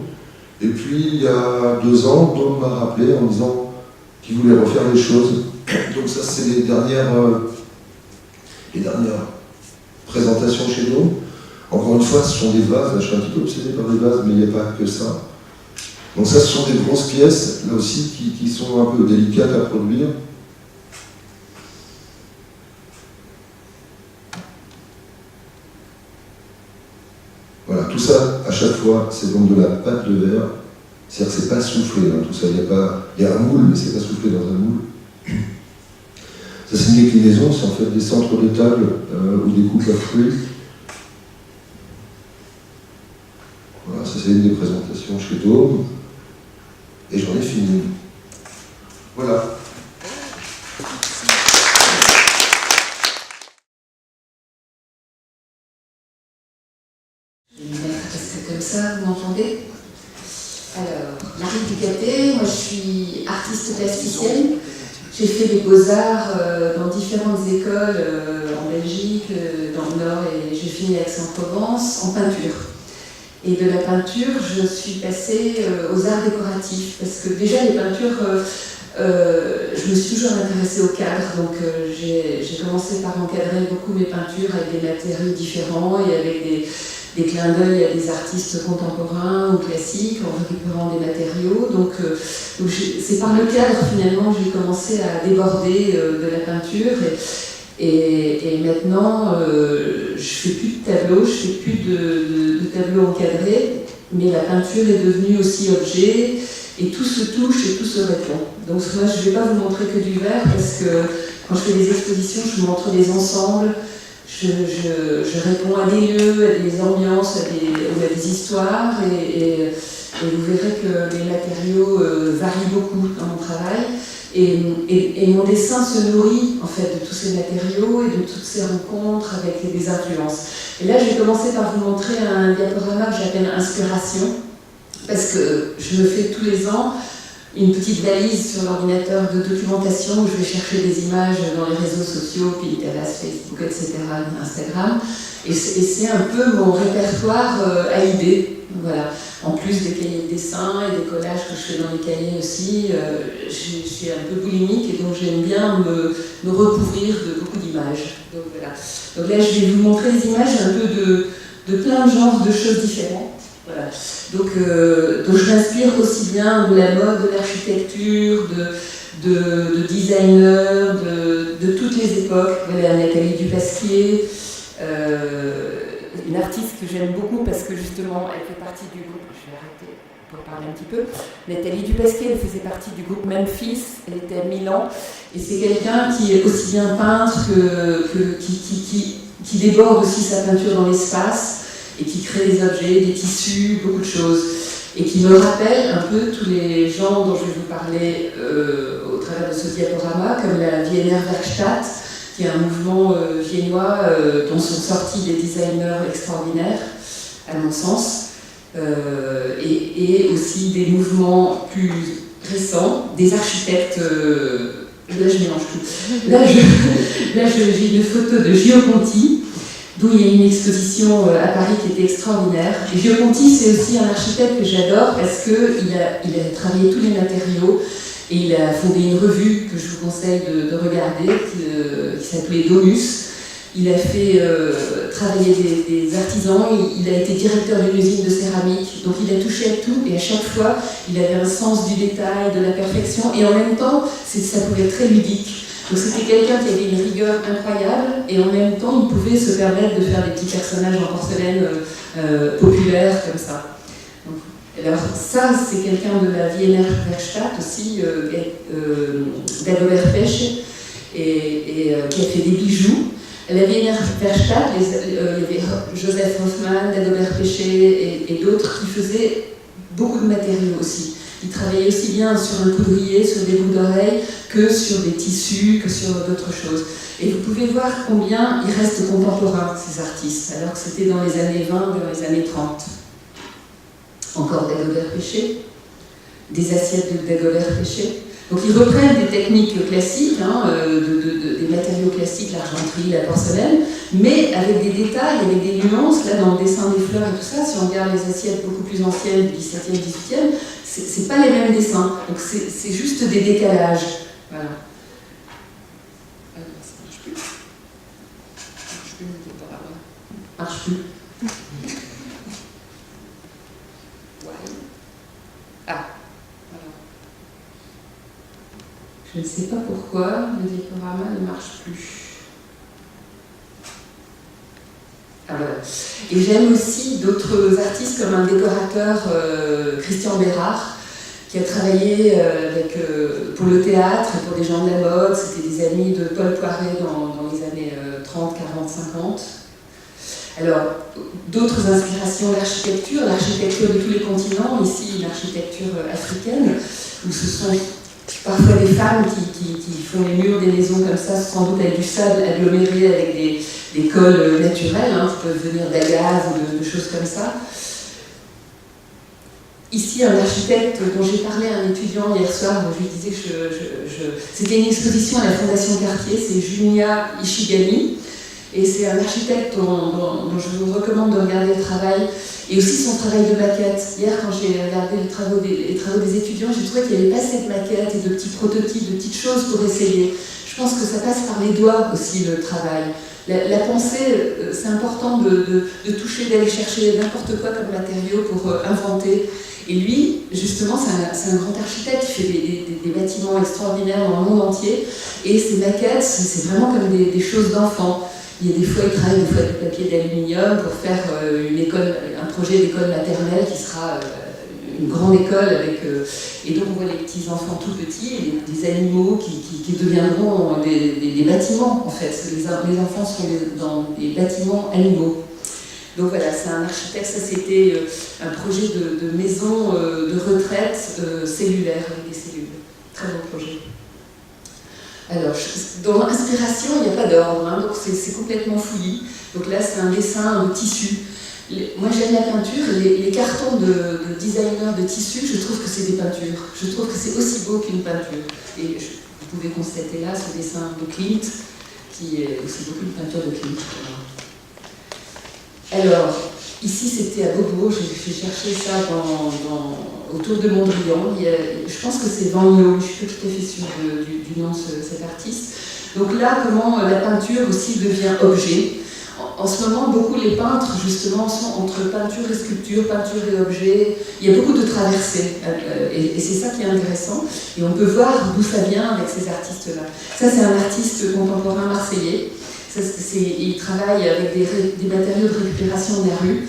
Et puis il y a 2 ans, Dôme m'a rappelé en disant qu'il voulait refaire les choses. Donc ça c'est les dernières présentations chez Dôme. Encore une fois, ce sont des vases. Là, je suis un petit peu obsédé par les vases, mais il n'y a pas que ça. Donc ça, ce sont des grosses pièces, là aussi, qui sont un peu délicates à produire. Voilà, tout ça, à chaque fois, c'est donc de la pâte de verre. C'est-à-dire que c'est pas soufflé, hein, tout ça. Il y a un moule, mais c'est pas soufflé dans un moule. Ça, c'est une déclinaison, c'est en fait des centres de table ou des coupes à fruits. Voilà, ça c'est une des présentations chez Dôme. Et j'en ai fini. Voilà. Je vais me mettre comme ça, vous m'entendez? Alors, Marie Ducatet, moi je suis artiste plasticienne. J'ai fait les beaux-arts dans différentes écoles en Belgique, dans le Nord, et j'ai fini à Aix-en-Provence en peinture. Et de la peinture, je suis passée aux arts décoratifs, parce que déjà les peintures, je me suis toujours intéressée au cadre, donc j'ai commencé par encadrer beaucoup mes peintures avec des matériaux différents et avec des clins d'œil à des artistes contemporains ou classiques en récupérant des matériaux. Donc c'est par le cadre finalement que j'ai commencé à déborder de la peinture et maintenant je fais plus de tableaux, je fais plus de tableaux encadrés, mais la peinture est devenue aussi objet et tout se touche et tout se répond. Donc moi je ne vais pas vous montrer que du verre parce que quand je fais des expositions je montre des ensembles. Je réponds à des lieux, à des ambiances, à des histoires et Et vous verrez que les matériaux varient beaucoup dans mon travail. Et mon dessin se nourrit en fait de tous ces matériaux et de toutes ces rencontres avec des influences. Et là, je vais commencer par vous montrer un diaporama que j'appelle Inspiration, parce que je me fais tous les ans une petite valise sur l'ordinateur de documentation où je vais chercher des images dans les réseaux sociaux, Pinterest, Facebook, etc., Instagram. Et c'est un peu mon répertoire à idées. Voilà. En plus des cahiers de dessin et des collages que je fais dans les cahiers aussi, je suis un peu boulimique et donc j'aime bien me recouvrir de beaucoup d'images. Donc voilà. Donc là, je vais vous montrer des images un peu de plein de genres de choses différentes. Voilà. Donc je m'inspire aussi bien de la mode, de l'architecture, de designers, de toutes les époques. Voilà, Nathalie Dupasquier, une artiste que j'aime beaucoup parce que justement elle fait partie du groupe, je vais arrêter pour parler un petit peu, Nathalie Dupasquier, elle faisait partie du groupe Memphis, elle était à Milan, et c'est quelqu'un qui est aussi bien peintre qui déborde aussi sa peinture dans l'espace, et qui crée des objets, des tissus, beaucoup de choses, et qui me rappelle un peu tous les gens dont je vais vous parler au travers de ce diaporama, comme la Wiener Werkstatt, qui est un mouvement viennois dont sont sortis des designers extraordinaires, à mon sens, et aussi des mouvements plus récents, des architectes. Là, je mélange tout. Là, j'ai une photo de Gio Ponti, d'où il y a une exposition à Paris qui était extraordinaire. Et Gio Ponti, c'est aussi un architecte que j'adore parce qu'il a travaillé tous les matériaux et il a fondé une revue que je vous conseille de regarder qui s'appelait Domus. Il a fait travailler des artisans, il a été directeur d'une usine de céramique, donc il a touché à tout et à chaque fois il avait un sens du détail, de la perfection et en même temps ça pouvait être très ludique. Donc c'était quelqu'un qui avait une rigueur incroyable et en même temps il pouvait se permettre de faire des petits personnages en porcelaine populaires comme ça. Donc, alors ça c'est quelqu'un de la Wiener Werkstatt aussi, Dagobert Pesch, et qui a fait des bijoux. La Wiener Werkstatt, il y avait Joseph Hoffmann, Dagobert Pesch et d'autres qui faisaient beaucoup de matériaux aussi. Ils travaillaient aussi bien sur un poudrier, sur des boucles d'oreilles, que sur des tissus, que sur d'autres choses. Et vous pouvez voir combien ils restent contemporains, ces artistes, alors que c'était dans les années 20, dans les années 30. Encore Dagobert Pesch, des assiettes de Dagobert Pesch. Donc ils reprennent des techniques classiques, des matériaux classiques, l'argenterie, la porcelaine, mais avec des détails, avec des nuances. Là, dans le dessin des fleurs et tout ça, si on regarde les assiettes beaucoup plus anciennes, du XVIIe, XVIIIe, c'est pas les mêmes dessins. Donc c'est juste des décalages. Voilà. Ça marche plus. Marche plus. Ah. Je ne sais pas pourquoi le diaporama ne marche plus. Ah, voilà. Et j'aime aussi d'autres artistes comme un décorateur, Christian Bérard, qui a travaillé pour le théâtre et pour des gens de la mode. C'était des amis de Paul Poiret dans les années 30, 40, 50. Alors, d'autres inspirations, l'architecture de tous les continents, ici l'architecture africaine, où ce sont parfois des femmes qui font les murs des maisons comme ça, sans doute avec du sable aggloméré, avec des colles naturelles, qui peuvent venir d'agave ou de choses comme ça. Ici, un architecte dont j'ai parlé à un étudiant hier soir, je lui disais que c'était une exposition à la Fondation Cartier, c'est Junya Ishigami, et c'est un architecte dont je vous recommande de regarder le travail, et aussi son travail de maquette. Hier, quand j'ai regardé les travaux des étudiants, j'ai trouvé qu'il y avait pas assez de maquettes et de petits prototypes, de petites choses pour essayer. Je pense que ça passe par les doigts aussi, le travail. La pensée, c'est important de toucher, d'aller chercher n'importe quoi comme matériau pour inventer. Et lui, justement, c'est un grand architecte qui fait des bâtiments extraordinaires dans le monde entier. Et ces maquettes, c'est vraiment comme des choses d'enfants. Il y a des fois, il travaille des fois du papier d'aluminium pour faire un projet d'école maternelle qui sera une grande école avec... et donc on voit les petits enfants tout petits, et des animaux qui deviendront des bâtiments en fait. Les enfants sont dans des bâtiments animaux. Donc voilà, c'est un architecte, ça c'était un projet de maison de retraite cellulaire avec des cellules. Très beau projet. Alors, dans l'inspiration, il n'y a pas d'ordre, hein, donc c'est complètement fouillis. Donc là, c'est un dessin de tissu. Moi, j'aime la peinture, et les cartons de designers de tissu, je trouve que c'est des peintures. Je trouve que c'est aussi beau qu'une peinture. Et vous pouvez constater là ce dessin de Klimt, qui est aussi beaucoup une peinture de Klimt. Alors, ici, c'était à Beaubourg, j'ai cherché ça autour de Mondrian. Je pense que c'est Van Loo, je ne suis pas tout à fait sûre du nom de cet artiste. Donc là, comment la peinture aussi devient objet. En ce moment, beaucoup les peintres, justement, sont entre peinture et sculpture, peinture et objet. Il y a beaucoup de traversées, et c'est ça qui est intéressant. Et on peut voir d'où ça vient avec ces artistes-là. Ça, c'est un artiste contemporain marseillais. Il travaille avec des matériaux de récupération de la rue.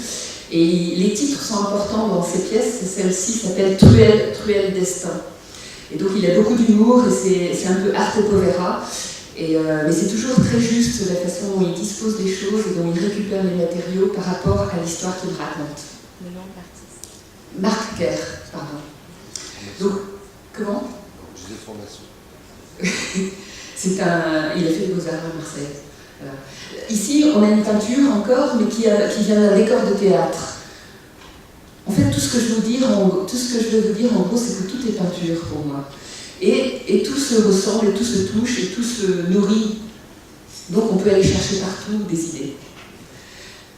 Et les titres sont importants dans ces pièces. Celle-ci s'appelle Truelle Destin. Et donc, il a beaucoup d'humour, et c'est un peu arte povera. Mais c'est toujours très juste la façon dont il dispose des choses et dont il récupère les matériaux par rapport à l'histoire qu'il raconte. Le nom de l'artiste. Marc Kerr, pardon. Donc, comment? Joseph Formassou. Il a fait les Beaux-Arts à Marseille. Voilà. Ici, on a une peinture encore, mais qui vient d'un décor de théâtre. En fait, tout ce que je veux vous dire, en gros, c'est que tout est peinture pour moi. Et tout se ressemble, et tout se touche, et tout se nourrit. Donc on peut aller chercher partout des idées.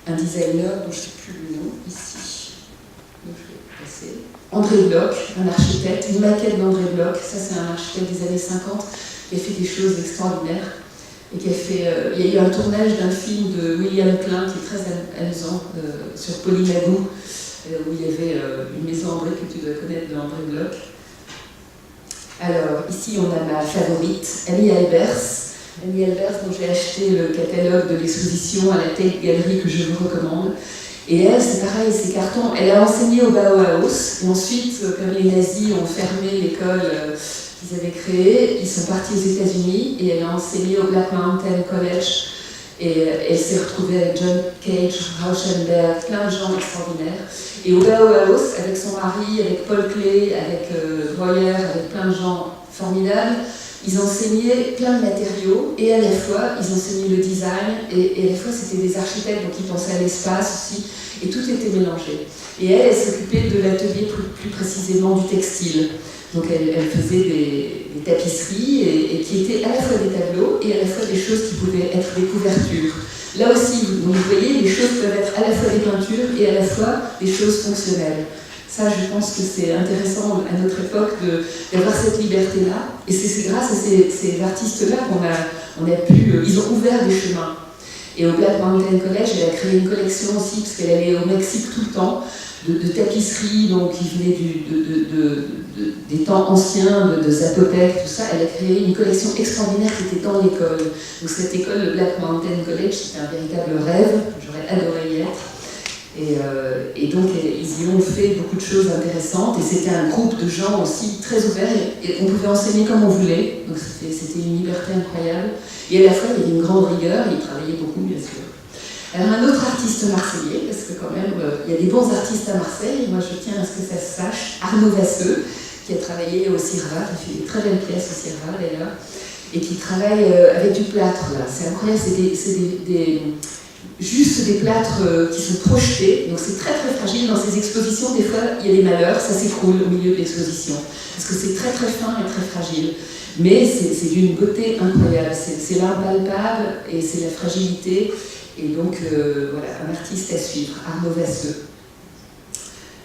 Un designer dont je ne sais plus le nom, ici. Donc je vais passer. André Bloch, un architecte, une maquette d'André Bloch. Ça, c'est un architecte des années 50 qui a fait des choses extraordinaires. Et qui a fait. Il y a eu un tournage d'un film de William Klein qui est très amusant, sur Polynagou, où il y avait une maison en briques que tu dois connaître de André Bloch. Alors, ici, on a ma favorite, Annie Albers. Annie Albers, dont j'ai acheté le catalogue de l'exposition à la Tate Gallery que je vous recommande. Et elle, c'est pareil, ces cartons, elle a enseigné au Bauhaus. Et ensuite, comme les nazis ont fermé l'école qu'ils avaient créée, ils sont partis aux États-Unis et elle a enseigné au Black Mountain College. Et elle s'est retrouvée avec John Cage, Rauschenberg, plein de gens extraordinaires. Et au Bauhaus, avec son mari, avec Paul Klee, avec Breuer, avec plein de gens formidables, ils enseignaient plein de matériaux, et à la fois, ils enseignaient le design, et à la fois, c'était des architectes, donc ils pensaient à l'espace aussi, et tout était mélangé. Et elle s'occupait de l'atelier plus précisément du textile. Donc elle faisait des tapisseries et qui étaient à la fois des tableaux et à la fois des choses qui pouvaient être des couvertures. Là aussi, vous voyez, les choses peuvent être à la fois des peintures et à la fois des choses fonctionnelles. Ça, je pense que c'est intéressant à notre époque d'avoir cette liberté-là. Et c'est grâce à ces artistes-là qu'on a pu... ils ont ouvert des chemins. Et au Black Mountain College, elle a créé une collection aussi, parce qu'elle allait au Mexique tout le temps, de tapisseries donc, qui venaient des temps anciens, de Zapotec, tout ça. Elle a créé une collection extraordinaire qui était dans l'école. Donc cette école, le Black Mountain College, c'était un véritable rêve, j'aurais adoré y être. Et donc ils y ont fait beaucoup de choses intéressantes, et c'était un groupe de gens aussi très ouverts, et on pouvait enseigner comme on voulait, donc c'était une liberté incroyable. Et à la fois, il y avait une grande rigueur, et ils travaillaient beaucoup, bien sûr. Alors un autre artiste marseillais, parce que quand même, il y a des bons artistes à Marseille, et moi je tiens à ce que ça se sache, Arnaud Vasseux, qui a travaillé au CIRVA, qui fait des très belles pièces au CIRVA d'ailleurs, et qui travaille avec du plâtre, là. C'est incroyable, c'est juste des plâtres qui sont projetés, donc c'est très très fragile. Dans ces expositions, des fois, il y a des malheurs, ça s'écroule au milieu de l'exposition, parce que c'est très très fin et très fragile. Mais c'est d'une beauté incroyable, c'est l'art palpable et c'est la fragilité. Et donc, voilà, un artiste à suivre, Arnaud Vasseux.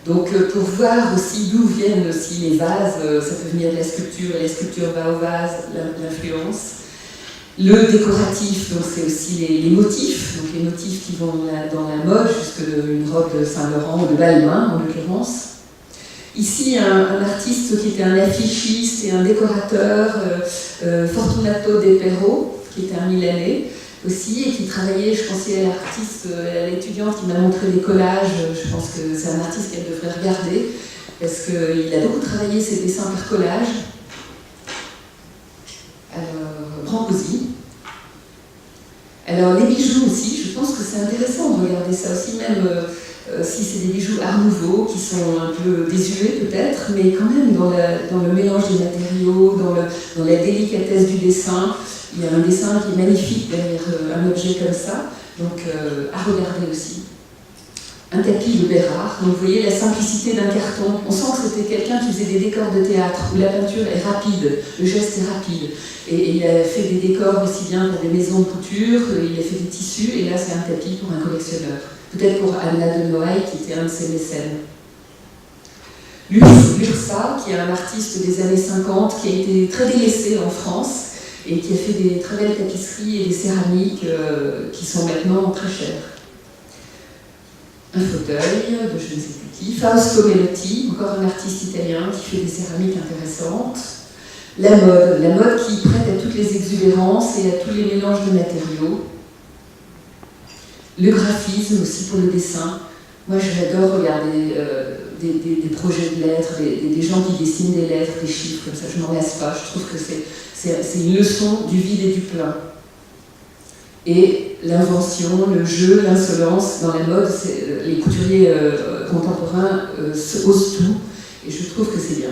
Donc, pour voir aussi d'où viennent aussi les vases, ça peut venir de la sculpture, et la sculpture va au vase, l'influence. Le décoratif, donc c'est aussi les motifs, donc les motifs qui vont dans la mode, jusque une robe de Saint-Laurent ou de Balmain en l'occurrence. Ici, un artiste qui était un affichiste et un décorateur, Fortunato De Perro, qui était un Milanais aussi, et qui travaillait, je pensais à l'artiste, à l'étudiante qui m'a montré les collages, je pense que c'est un artiste qu'elle devrait regarder, parce qu'il a beaucoup travaillé ses dessins par collage. Alors, Brancusi. Alors les bijoux aussi, je pense que c'est intéressant de regarder ça aussi, même si c'est des bijoux art nouveau, qui sont un peu désuets peut-être, mais quand même dans le mélange des matériaux, dans la délicatesse du dessin. Il y a un dessin qui est magnifique derrière un objet comme ça, donc à regarder aussi. Un tapis de Bérard, donc vous voyez la simplicité d'un carton. On sent que c'était quelqu'un qui faisait des décors de théâtre, où la peinture est rapide, le geste est rapide. Et il a fait des décors aussi bien pour des maisons de couture, il a fait des tissus, et là c'est un tapis pour un collectionneur. Peut-être pour Anna de Noailles, qui était un de ses mécènes. Lursa, qui est un artiste des années 50, qui a été très délaissé en France, et qui a fait des très belles tapisseries et des céramiques qui sont maintenant très chères. Un fauteuil de je ne sais plus qui. Fausto Melotti, encore un artiste italien qui fait des céramiques intéressantes. La mode qui prête à toutes les exubérances et à tous les mélanges de matériaux. Le graphisme aussi pour le dessin. Moi j'adore regarder des projets de lettres, des gens qui dessinent des lettres, des chiffres comme ça, je m'en lasse pas, je trouve que c'est une leçon du vide et du plein. Et l'invention, le jeu, l'insolence dans la mode, les couturiers contemporains osent tout, et je trouve que c'est bien.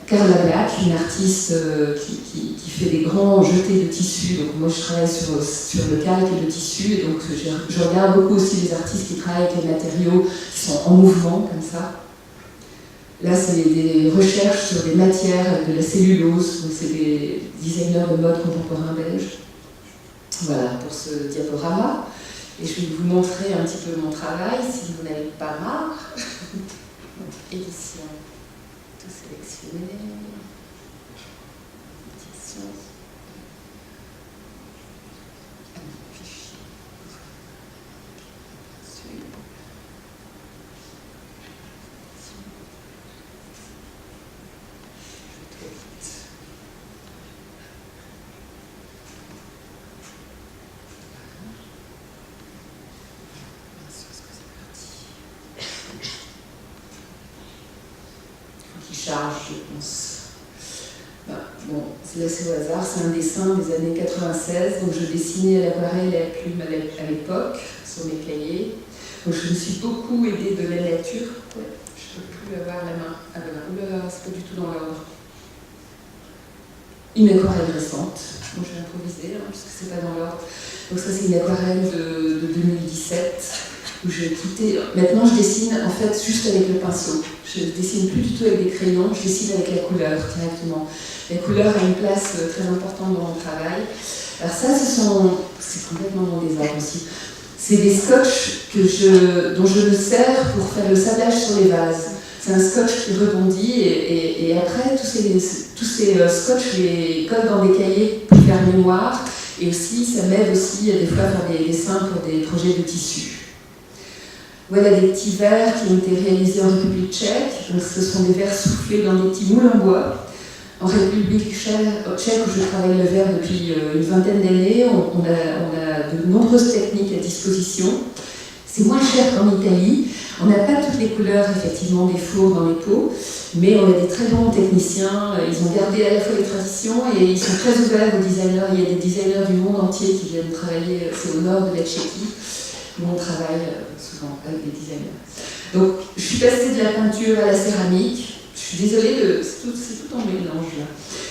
Carla Black, une artiste qui fait des grands jetés de tissus, donc moi je travaille sur le calque et le tissu, et donc je regarde beaucoup aussi les artistes qui travaillent avec les matériaux qui sont en mouvement, comme ça. Là, c'est des recherches sur des matières avec de la cellulose, donc c'est des designers de mode contemporains belges. Voilà pour ce diaporama. Et je vais vous montrer un petit peu mon travail, si vous n'avez pas marre. Édition, tout sélectionné. Édition. Fichier. Suivre. Je vais trop vite. Charge, je pense. Bon, c'est laissé au hasard, c'est un dessin des années 96, donc je dessinais à l'aquarelle et à la plume à l'époque, sur mes cahiers. Donc je me suis beaucoup aidée de la nature. Ouais, je ne peux plus avoir la main. Ah voilà, c'est pas du tout dans l'ordre. Une aquarelle récente, donc je vais improviser, puisque c'est pas dans l'ordre. Donc ça c'est une aquarelle de 2017. Où je quittais. Maintenant, je dessine en fait juste avec le pinceau. Je ne dessine plus du tout avec des crayons, je dessine avec la couleur directement. La couleur a une place très importante dans mon travail. Alors ça, c'est complètement mon désordre aussi. C'est des scotch dont je me sers pour faire le sablage sur les vases. C'est un scotch qui rebondit et après, tous ces scotch, les colle dans des cahiers pour faire mémoire. Et aussi, ça m'aide aussi des fois à faire des dessins pour des projets de tissu. Voilà des petits verres qui ont été réalisés en République tchèque. Donc, ce sont des verres soufflés dans des petits moules en bois. En République tchèque, où je travaille le verre depuis une vingtaine d'années, on a de nombreuses techniques à disposition. C'est moins cher qu'en Italie. On n'a pas toutes les couleurs, effectivement, des fours dans les pots, mais on a des très bons techniciens. Ils ont gardé à la fois les traditions et ils sont très ouverts aux designers. Il y a des designers du monde entier qui viennent travailler, c'est au nord de la Tchéquie, où on travaille souvent avec des designers. Donc, je suis passée de la peinture à la céramique. Je suis désolée, c'est tout en mélange là.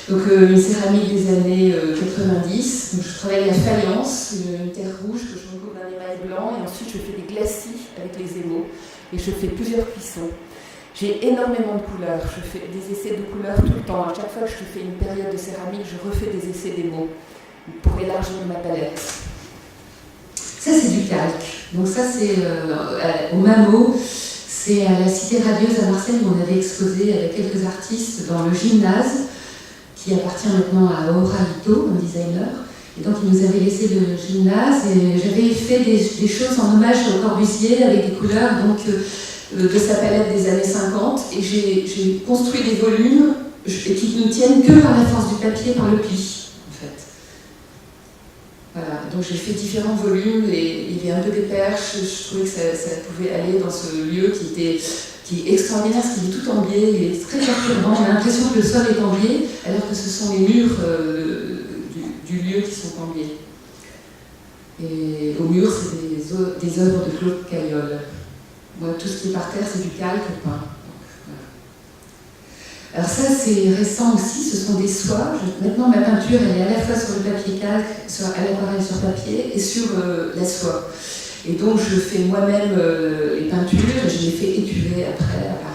Donc, une céramique des années 90. Donc, je travaille la faïence, une terre rouge que je recouvre d'un émail blanc, et ensuite je fais des glacis avec les émaux, et je fais plusieurs cuissons. J'ai énormément de couleurs. Je fais des essais de couleurs tout le temps. À chaque fois que je fais une période de céramique, je refais des essais d'émaux pour élargir ma palette. Ça, c'est du calque. Donc ça, c'est au MAMO, c'est à la Cité Radieuse à Marseille où on avait exposé avec quelques artistes dans le gymnase, qui appartient maintenant à Oralito, un designer. Et donc, il nous avait laissé le gymnase et j'avais fait des choses en hommage au Corbusier avec des couleurs de sa palette des années 50. Et j'ai construit des volumes qui ne tiennent que par la force du papier, par le pli. Voilà, donc j'ai fait différents volumes et il y avait un peu des perches, je trouvais que ça pouvait aller dans ce lieu qui est extraordinaire, parce qu'il est tout en biais, il est très perturbant, j'ai l'impression que le sol est en biais, alors que ce sont les murs du lieu qui sont en biais. Et au mur, c'est des œuvres de Claude Caillol. Moi, tout ce qui est par terre, c'est du calque peint. Alors ça, c'est récent aussi, ce sont des soies. Maintenant, ma peinture, elle est à la fois sur le papier calque, à l'aquarelle sur papier, et sur la soie. Et donc, je fais moi-même les peintures, et je les fais étuver après à Paris.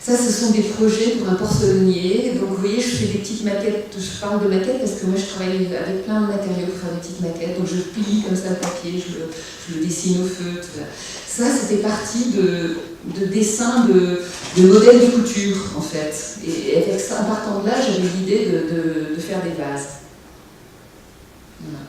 Ça, ce sont des projets pour un porcelainier. Donc, vous voyez, je fais des petites maquettes. Je parle de maquettes parce que moi, je travaille avec plein de matériaux pour faire des petites maquettes. Donc, je plie comme ça le papier, je le dessine au feutre. Ça, c'était parti de dessins de modèles de couture, en fait. Et avec ça, en partant de là, j'avais l'idée de faire des vases. Voilà.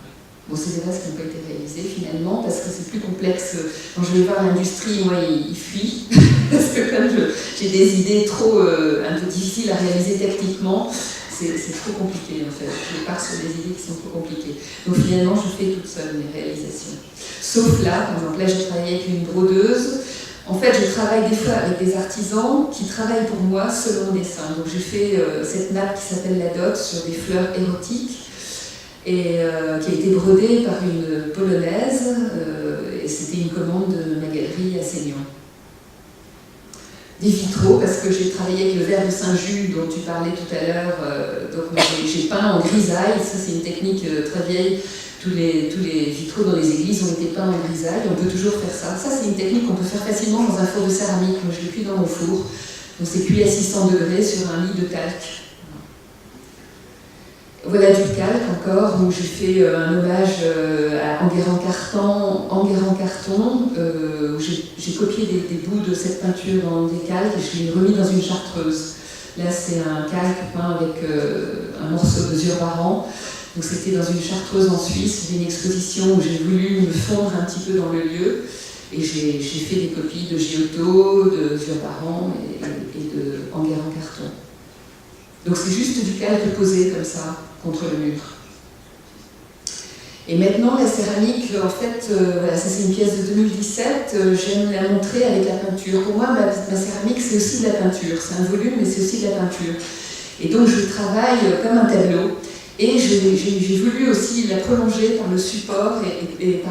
Bon, c'est des vases qui n'ont pas été réalisés finalement, parce que c'est plus complexe. Quand je vais voir l'industrie, moi, il fuit. Parce que comme j'ai des idées un peu difficiles à réaliser techniquement, c'est trop compliqué en fait. Je pars sur des idées qui sont trop compliquées. Donc finalement, je fais toute seule mes réalisations. Sauf là, par exemple, là, j'ai travaillé avec une brodeuse. En fait, je travaille des fois avec des artisans qui travaillent pour moi selon mon dessin. Donc j'ai fait cette nappe qui s'appelle la dot sur des fleurs érotiques et qui a été brodée par une Polonaise et c'était une commande de ma galerie à Seignan. Des vitraux, parce que j'ai travaillé avec le verre de Saint-Just dont tu parlais tout à l'heure, donc j'ai peint en grisaille, ça c'est une technique très vieille. Tous les vitraux dans les églises ont été peints en grisaille, on peut toujours faire ça. Ça, c'est une technique qu'on peut faire facilement dans un four de céramique. Moi, je l'ai cuit dans mon four. Donc, c'est cuit à 600 degrés sur un lit de talc. Voilà du calque encore, où j'ai fait un hommage à Enguerrand Carton, où j'ai copié des bouts de cette peinture dans des calques et je l'ai remis dans une chartreuse. Là, c'est un calque peint avec un morceau de Zurbaran. Donc c'était dans une chartreuse en Suisse, c'était une exposition où j'ai voulu me fondre un petit peu dans le lieu et j'ai fait des copies de Giotto, de Zurbaran et de Enguerrand Carton. Donc c'est juste du calque posé comme ça, contre le mur. Et maintenant la céramique, en fait, voilà, ça c'est une pièce de 2017, j'aime la montrer avec la peinture. Pour moi, ma céramique c'est aussi de la peinture, c'est un volume mais c'est aussi de la peinture. Et donc je travaille comme un tableau. Et j'ai voulu aussi la prolonger par le support et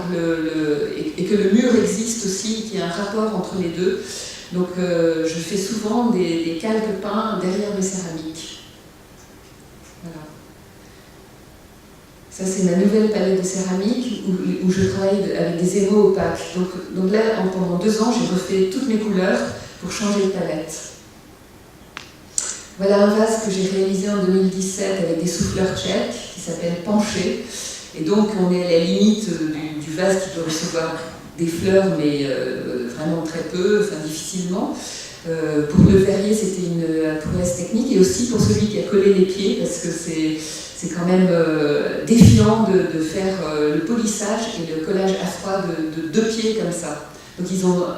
que le mur existe aussi, qu'il y ait un rapport entre les deux. Donc je fais souvent des calques peints derrière mes céramiques. Voilà. Ça c'est ma nouvelle palette de céramique où je travaille avec des émaux opaques. Donc là, pendant 2 ans, j'ai refait toutes mes couleurs pour changer de palette. Voilà un vase que j'ai réalisé en 2017 avec des souffleurs tchèques qui s'appelle Penché. Et donc on est à la limite du vase qui peut recevoir des fleurs, mais vraiment très peu, enfin difficilement. Pour le verrier, c'était une prouesse technique et aussi pour celui qui a collé les pieds, parce que c'est quand même défiant de faire le polissage et le collage à froid de 2 pieds comme ça. Donc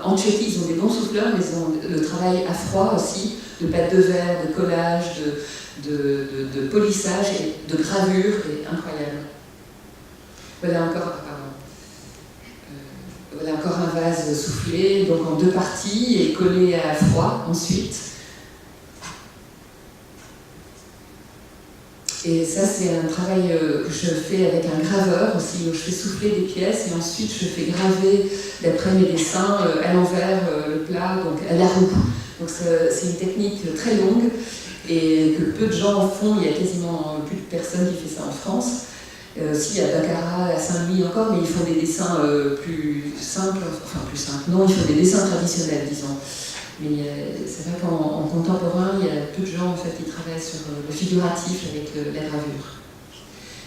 en Tchéquie, ils ont des bons souffleurs, mais ils ont le travail à froid aussi, de pâte de verre, de collage, de polissage et de gravure, et incroyable. Voilà encore un vase soufflé, donc en 2 parties, et collé à froid ensuite. Et ça, c'est un travail que je fais avec un graveur aussi, où je fais souffler des pièces et ensuite je fais graver, d'après mes dessins, à l'envers le plat, donc à la roue. Donc c'est une technique très longue et que peu de gens font. Il y a quasiment plus de personnes qui font ça en France. Si, à Baccarat, à Saint-Louis encore, mais ils font des dessins plus simples, enfin plus simples, non, ils font des dessins traditionnels, disons. Mais c'est vrai qu'en contemporain, il y a peu de gens en fait, qui travaillent sur le figuratif avec la gravure.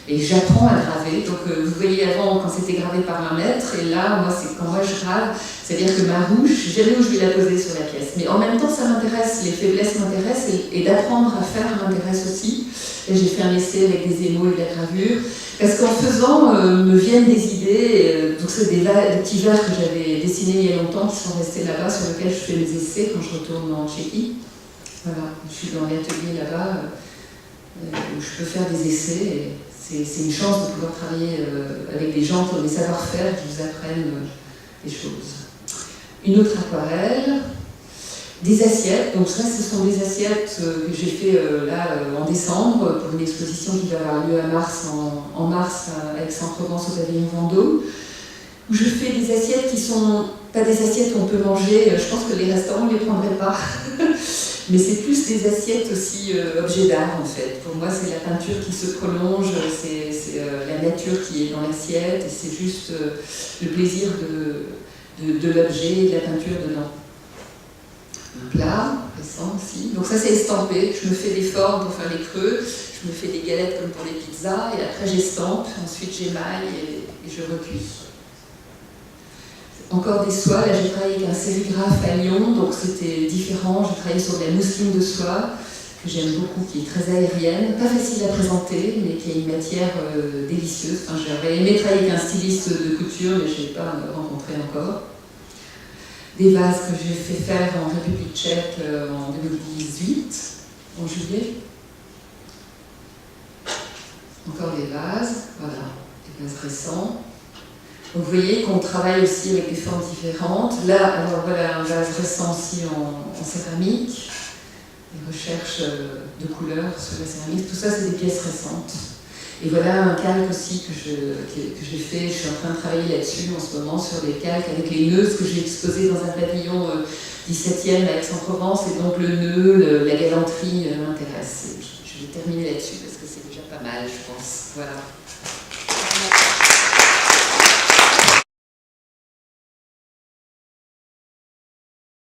Et j'apprends à graver, donc vous voyez avant quand c'était gravé par un maître, et là, quand moi je grave, c'est-à-dire que ma roue, je ne sais jamais où je vais la poser sur la pièce. Mais en même temps, ça m'intéresse, les faiblesses m'intéressent, et d'apprendre à faire m'intéresse aussi. Et j'ai fait un essai avec des émaux et de la gravure, parce qu'en faisant, me viennent des idées, donc c'est des petits verres que j'avais dessinés il y a longtemps, qui sont restés là-bas, sur lesquels je fais mes essais quand je retourne en Tchéquie. Voilà, je suis dans l'atelier là-bas, où je peux faire des essais, et c'est une chance de pouvoir travailler avec des gens qui ont des savoir-faire, qui vous apprennent des choses. Une autre aquarelle. Des assiettes, donc ça ce sont des assiettes que j'ai fait en décembre pour une exposition qui va avoir lieu en mars à Aix-en-Provence au pavillon Vendôme, où je fais des assiettes qui sont pas des assiettes où on peut manger, je pense que les restaurants ne les prendraient pas, mais c'est plus des assiettes aussi objets d'art en fait. Pour moi c'est la peinture qui se prolonge, c'est la nature qui est dans l'assiette, et c'est juste le plaisir de l'objet et de la peinture dedans. Un plat récent aussi. Donc ça c'est estampé, je me fais des formes pour faire les creux, je me fais des galettes comme pour les pizzas, et après j'estampe, ensuite j'émaille et je recuis. Encore des soies, là j'ai travaillé avec un sérigraphe à Lyon, donc c'était différent, j'ai travaillé sur de la mousseline de soie, que j'aime beaucoup, qui est très aérienne, pas facile à présenter, mais qui a une matière délicieuse. Enfin, j'aurais aimé travailler avec un styliste de couture, mais je ne l'ai pas rencontré encore. Des vases que j'ai fait faire en République tchèque en 2018, en juillet. Encore des vases, voilà, des vases récents. Donc vous voyez qu'on travaille aussi avec des formes différentes. Là, alors voilà un vase récent aussi en céramique, des recherches de couleurs sur la céramique, tout ça c'est des pièces récentes. Et voilà un calque aussi que j'ai fait, je suis en train de travailler là-dessus en ce moment, sur des calques avec les nœuds, ce que j'ai exposé dans un pavillon 17e à Aix-en-Provence, et donc le nœud, la galanterie m'intéresse. Je vais terminer là-dessus parce que c'est déjà pas mal, je pense. Voilà.